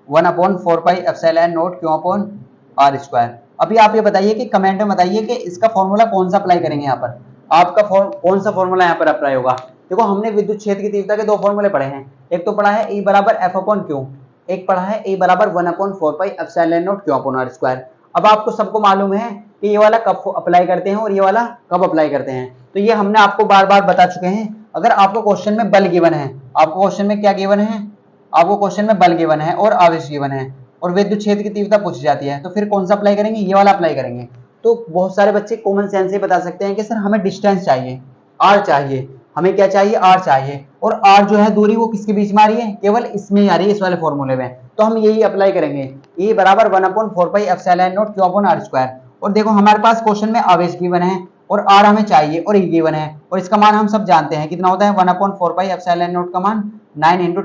1/4πε0 Q/r²। अभी आप ये बताइए कि कमेंट में बताइए कि इसका फॉर्मूला कौन सा अप्लाई करेंगे, यहाँ पर आपका कौन सा फॉर्मूला यहाँ पर अप्लाई होगा। देखो हमने विद्युत क्षेत्र की तीव्रता के 2 फॉर्मूले पढ़े हैं, एक तो पढ़ा है E = F/Q, एक पढ़ा है E = 1/4πε0 Q/r²। अब आपको सबको मालूम है कि ये वाला कब अप्लाई करते हैं और ये वाला कब अप्लाई करते हैं, तो ये हमने आपको बार बार बता चुके हैं। अगर आपको क्वेश्चन में बल गिवन है, आपको क्वेश्चन में क्या गिवन है, आपको क्वेश्चन में बल गिवन है और आवेश गिवन है और विद्युत क्षेत्र की तीव्रता पूछी जाती है, तो फिर कौन सा अप्लाई करेंगे, ये वाला अप्लाई करेंगे। तो बहुत सारे बच्चे कॉमन सेंस से बता सकते हैं कि सर हमें डिस्टेंस चाहिए, आर चाहिए, हमें क्या चाहिए, आर चाहिए, और आर जो है दूरी वो किसके बीच में आ रही है, केवल इसमें आ रही है, इस वाले फॉर्मूले में, तो हम यही अप्लाई करेंगे, E = 1/4πε0 Q/r²। और देखो हमारे पास क्वेश्चन में आवेश गिवन है और आर हमें चाहिए और ई गिवन है, और इसका मान हम सब जानते हैं कितना होता है, 1/4πε0 का मान 9 ×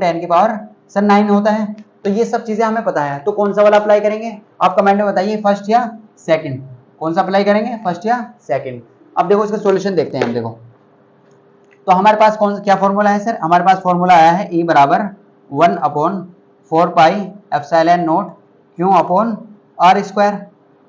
10⁻⁹ होता है। तो ये सब चीजें हमें पता है, तो कौन सा वाला अप्लाई करेंगे, आप कमेंट में बताइए, फर्स्ट या सेकंड, कौन सा अप्लाई करेंगे, फर्स्ट या सेकंड। अब देखो इसका सॉल्यूशन देखते हैं हम। देखो तो हमारे पास कौन क्या फॉर्मूला है सर, हमारे पास फॉर्मूला आया है E = 1/4πε0 Q/r²।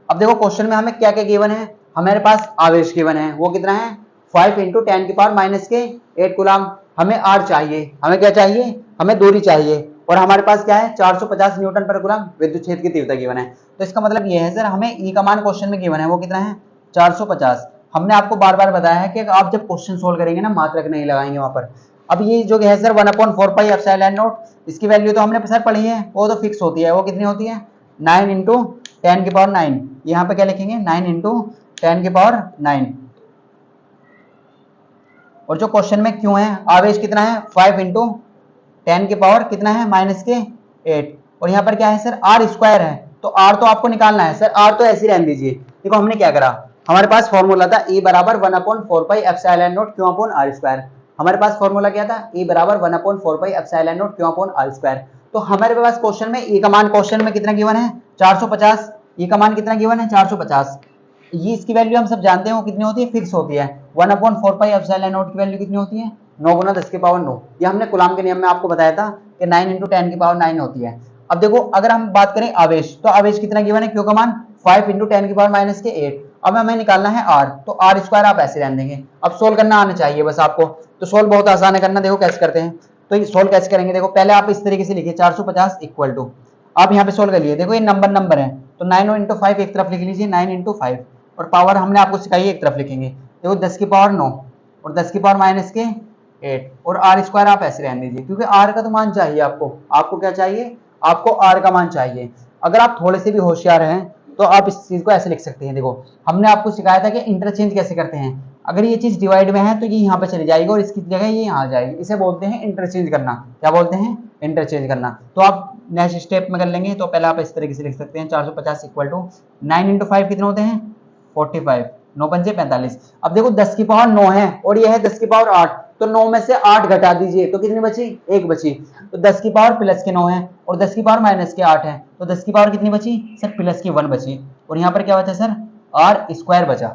अब देखो क्वेश्चन में हमें क्या क्या गिवन है, हमारे पास आवेश गिवन है, वो कितना है 5 × 10⁻⁸ कूलाम। हमें आर चाहिए, हमें क्या चाहिए, हमें दूरी चाहिए, और हमारे पास क्या है 450 न्यूटन पर कूलाम विद्युत क्षेत्र की तीव्रता गिवन है। तो इसका मतलब ये है सर हमें ई का मान क्वेश्चन में गिवन है, वो कितना है 450। हमने आपको बार बार बताया है कि आप जब क्वेश्चन सोल्व करेंगे ना मात्रक नहीं लगाएंगे वहां पर। अब ये जो है सर 1/4πε0, इसकी वैल्यू तो हमने सर पढ़ी है, वो तो फिक्स होती है, वो कितनी होती है 9 × 10⁹। यहाँ पे क्या लिखेंगे 9 × 10⁹। और जो क्वेश्चन में क्यों है, आवेश कितना है 5 × 10 की पावर कितना है -8, और यहाँ पर क्या है सर r² है, तो r तो आपको निकालना है सर, r तो ऐसे ही रहने दीजिए। देखो हमने क्या करा, हमारे पास फॉर्मूला था E = 1/4πε0 Q/r²। हमारे पास फॉर्मूला क्या था, E = 1/4πε0 Q/r²। तो हमारे पास क्वेश्चन में E का मान क्वेश्चन में कितना गिवन है 450, E का मान कितना गिवन है 450। ये इसकी वैल्यू हम सब जानते हैं वो कितनी होती है, फिक्स होती है। 1/4πε0 की वैल्यू कितनी होती है 9 × 10⁹। ये हमने कूलाम के नियम में आपको बताया था कि 9 × 10⁹ होती है। अब देखो अगर हम बात करें आवेश, तो आवेश कितना गिवन है, क्यू का मान 5 × 10⁻⁸। अब हमें निकालना है आर, तो r² आप ऐसे रहने देंगे। अब सोल्व करना आना चाहिए बस आपको, तो सोल्व बहुत आसान है करना। देखो कैसे करते हैं, तो ये सोल्व कैसे करेंगे, देखो पहले आप इस तरीके से लिखिए 450 = आप यहाँ पे सोल्व कर लिए। देखो ये नंबर है, तो 9 × 5 एक तरफ लिख लीजिए, 9 × 5, और पावर हमने आपको सिखाई एक तरफ लिखेंगे। देखो 10 की पावर 9 और 10 की पावर -8, और r² आप ऐसे रहने दीजिए, क्योंकि r का तो मान चाहिए आपको क्या चाहिए, आपको r का मान चाहिए। अगर आप थोड़े से भी होशियार हैं तो आप इस चीज को ऐसे लिख सकते हैं। देखो हमने आपको सिखाया था कि इंटरचेंज कैसे करते हैं, अगर ये चीज डिवाइड में है तो ये यहाँ पे चली जाएगी और इसकी जगह ये यहाँ आ जाएगी, इसे बोलते हैं इंटरचेंज करना। क्या बोलते हैं, इंटरचेंज करना। तो आप नेक्स्ट स्टेप में कर लेंगे, तो पहले आप इस तरीके से लिख सकते हैं 450 = 9 × 5 कितने होते हैं 45, 9 × 5 = 45। अब देखो 10 की पावर 9 है और ये है 10 की पावर 8, तो 9 में से 8 घटा दीजिए तो कितनी बची, 1 बची। तो 10 की पावर प्लस के 9 है और 10 की पावर माइनस के 8 है, तो 10 की पावर कितनी बची सर, प्लस की 1 बची। और यहाँ पर क्या बचा सर, आर स्क्वायर बचा।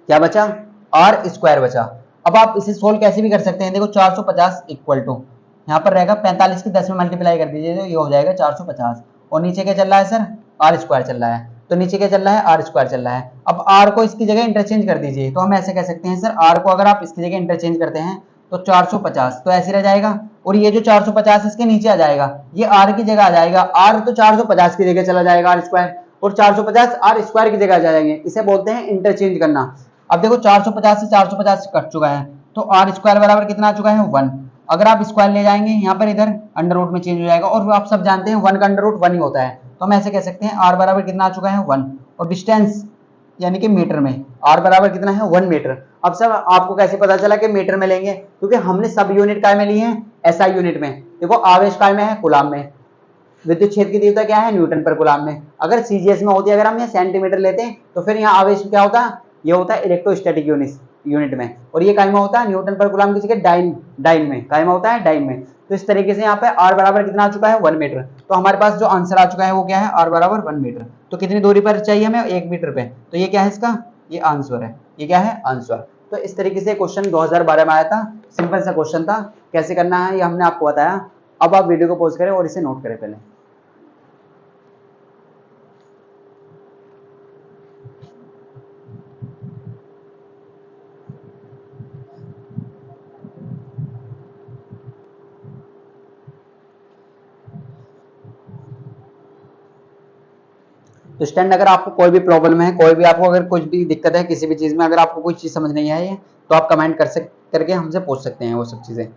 क्या बचा, आर स्क्वायर बचा। अब आप इसे सोल्व कैसे भी कर सकते हैं, देखो 450 इक्वल टू यहाँ पर रहेगा 45 की 10 में मल्टीप्लाई कर दीजिए तो ये हो जाएगा 450, और नीचे क्या चल रहा है सर, आर स्क्वायर चल रहा है, तो नीचे क्या चल रहा है, आर स्क्वायर चल रहा है। अब आर को इसकी जगह इंटरचेंज कर दीजिए, तो हम ऐसे कह सकते हैं सर, आर को अगर आप इसकी जगह इंटरचेंज करते हैं तो 450 तो ऐसे रह जाएगा, और ये जो 450 इसके नीचे आ जाएगा, ये आर की जगह आ जाएगा, आर तो 450 की जगह चला जाएगा आर स्क्वायर, और 450 आर स्क्वायर की जगह आ जाएंगे, इसे बोलते हैं इंटरचेंज करना। अब देखो 450 से 450 कट चुका है, तो आर स्क्वायर बराबर कितना आ चुका है, 1। अगर आप स्क्वायर ले जाएंगे यहाँ पर इधर अंडर रूट में चेंज हो जाएगा, और आप सब जानते हैं 1 का अंडर रूट 1 ही होता है, तो हम ऐसे कह सकते हैं आर बराबर कितना आ चुका है, 1। और डिस्टेंस यानी कि मीटर में आर बराबर कितना है, 1 मीटर। अब सब आपको कैसे पता चला कि मीटर में लेंगे, क्योंकि हमने सब यूनिट काय में लिए हैं, एसआई यूनिट में। देखो आवेश काय में है, कूलाम में। विद्युत क्षेत्र की तीव्रता क्या है, न्यूटन पर कूलाम में। अगर सीजीएस में होती है, अगर हम ये सेंटीमीटर लेते हैं तो फिर यहाँ आवेश क्या होता है, ये होता है इलेक्ट्रोस्टैटिक यूनिट में, और ये काय में होता है, न्यूटन पर कूलाम की जगह डाइन में, काय में होता है, डाइन में। तो इस तरीके से यहाँ पे आर बराबर कितना आ चुका है, 1 मीटर। तो हमारे पास जो आंसर आ चुका है वो क्या है, आर बराबर 1 मीटर। तो कितनी दूरी पर चाहिए हमें, 1 मीटर पे, तो ये क्या है इसका, ये आंसर है, ये क्या है, आंसर। तो इस तरीके से क्वेश्चन 2012 में आया था, सिंपल सा क्वेश्चन था। कैसे करना है ये हमने आपको बताया। अब आप वीडियो को पॉज करें और इसे नोट करें पहले। तो स्टैंड अगर आपको कोई भी प्रॉब्लम है, कोई भी आपको अगर कुछ भी दिक्कत है किसी भी चीज में, अगर आपको कोई चीज समझ नहीं आई है तो आप कमेंट करके हमसे पूछ सकते हैं वो सब चीजें।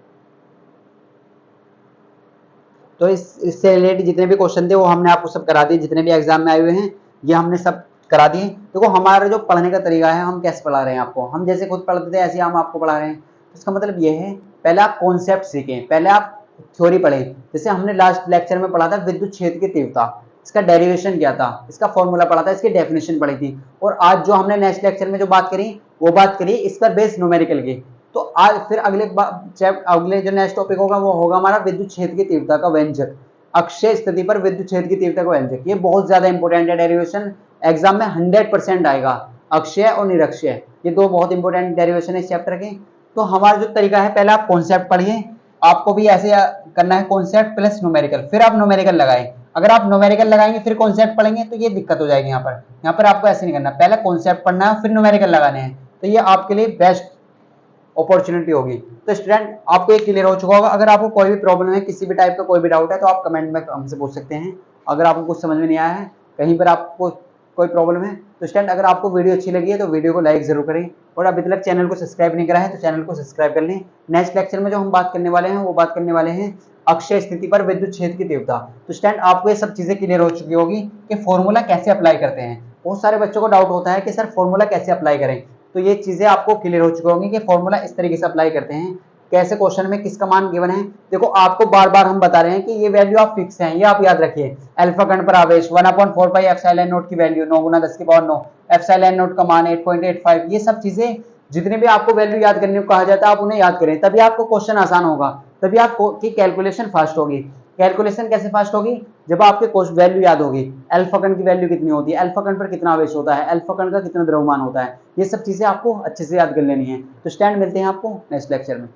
तो इससे रिलेटेड जितने भी क्वेश्चन थे वो हमने आपको सब करा दिए, जितने भी एग्जाम में आए हुए हैं ये हमने सब करा दिए। देखो हमारा जो पढ़ने का तरीका है, हम कैसे पढ़ा रहे हैं आपको, हम जैसे खुद पढ़ते थे ऐसे हम आपको पढ़ा रहे हैं। तो इसका मतलब ये है, पहले आप कॉन्सेप्ट सीखें, पहले आप थ्योरी पढ़ें। जैसे हमने लास्ट लेक्चर में पढ़ा था विद्युत क्षेत्र की तीव्रता, इसका डेरिवेशन क्या था, इसका फॉर्मूला पढ़ा था, इसकी डेफिनेशन पढ़ी थी। और आज जो हमने नेक्स्ट लेक्चर में जो बात करी वो बात करी इस पर बेस्ड न्यूमेरिकल की। तो आज फिर अगले जो नेक्स्ट टॉपिक होगा वो होगा हमारा विद्युत क्षेत्र की तीव्रता का व्यंजक, अक्षय स्थिति पर विद्युत क्षेत्र की तीव्रता का व्यंजक। ये बहुत ज्यादा इंपॉर्टेंट है, डेरिवेशन एग्जाम में 100% आएगा। अक्षय और निरक्षय ये दो बहुत इंपॉर्टेंट डेरिवेशन है इस चैप्टर के। तो हमारा जो तरीका है, पहले आप कॉन्सेप्ट पढ़िए, आपको भी ऐसे करना है, कॉन्सेप्ट प्लस न्यूमेरिकल, फिर आप न्यूमेरिकल लगाएं। अगर आप न्यूमेरिकल लगाएंगे फिर कॉन्सेप्ट पढ़ेंगे तो ये दिक्कत हो जाएगी। यहाँ पर आपको ऐसे नहीं करना, पहले कॉन्सेप्ट पढ़ना है फिर न्यूमेरिकल लगाने हैं, तो ये आपके लिए बेस्ट अपॉर्चुनिटी होगी। तो स्टूडेंट आपको ये क्लियर हो चुका होगा। अगर आपको कोई भी प्रॉब्लम है, किसी भी टाइप का कोई भी डाउट है तो आप कमेंट में हमसे पूछ सकते हैं। अगर आपको कुछ समझ में नहीं आया है, कहीं पर आपको कोई प्रॉब्लम है, तो स्टूडेंट अगर आपको वीडियो अच्छी लगी है तो वीडियो को लाइक जरूर करें, और अभी तक चैनल को सब्सक्राइब नहीं करा है तो चैनल को सब्सक्राइब कर लें। नेक्स्ट लेक्चर में जो हम बात करने वाले हैं वो बात करने वाले हैं अक्षय स्थिति पर विद्युत क्षेत्र की तीव्रता। तो स्टूडेंट आपको ये सब चीजें क्लियर हो चुकी होगी कि फॉर्मूला कैसे अप्लाई करते हैं। बहुत सारे बच्चों को डाउट होता है कि सर फॉर्मूला कैसे अप्लाई करें, तो ये चीजें आपको क्लियर हो चुकी होंगी कि फॉर्मूला इस तरीके से अप्लाई करते हैं, कैसे क्वेश्चन में किसका मान गिवन है। देखो आपको बार बार हम बता रहे हैं कि ये वैल्यू आप फिक्स हैं, ये आप याद रखिए। अल्फा कण पर आवेश 1/4 पाई एप्सिलॉन नॉट की वैल्यू 9 × 10⁹ एप्सिलॉन नॉट का मान 8.85, ये सब चीजें जितने भी आपको वैल्यू याद करने को कहा जाता है आप उन्हें याद करें, तभी आपको क्वेश्चन आसान होगा, तभी आपको की कैलकुलेशन फास्ट होगी। कैलकुलेशन कैसे फास्ट होगी, जब आपके वैल्यू याद होगी। अल्फा कण की वैल्यू कितनी होती है, अल्फा कण पर कितना आवेश होता है, अल्फा कण का कितना द्रव्यमान होता है, ये सब चीजें आपको अच्छे से याद कर लेनी है। तो स्टैंड मिलते हैं आपको नेक्स्ट लेक्चर में।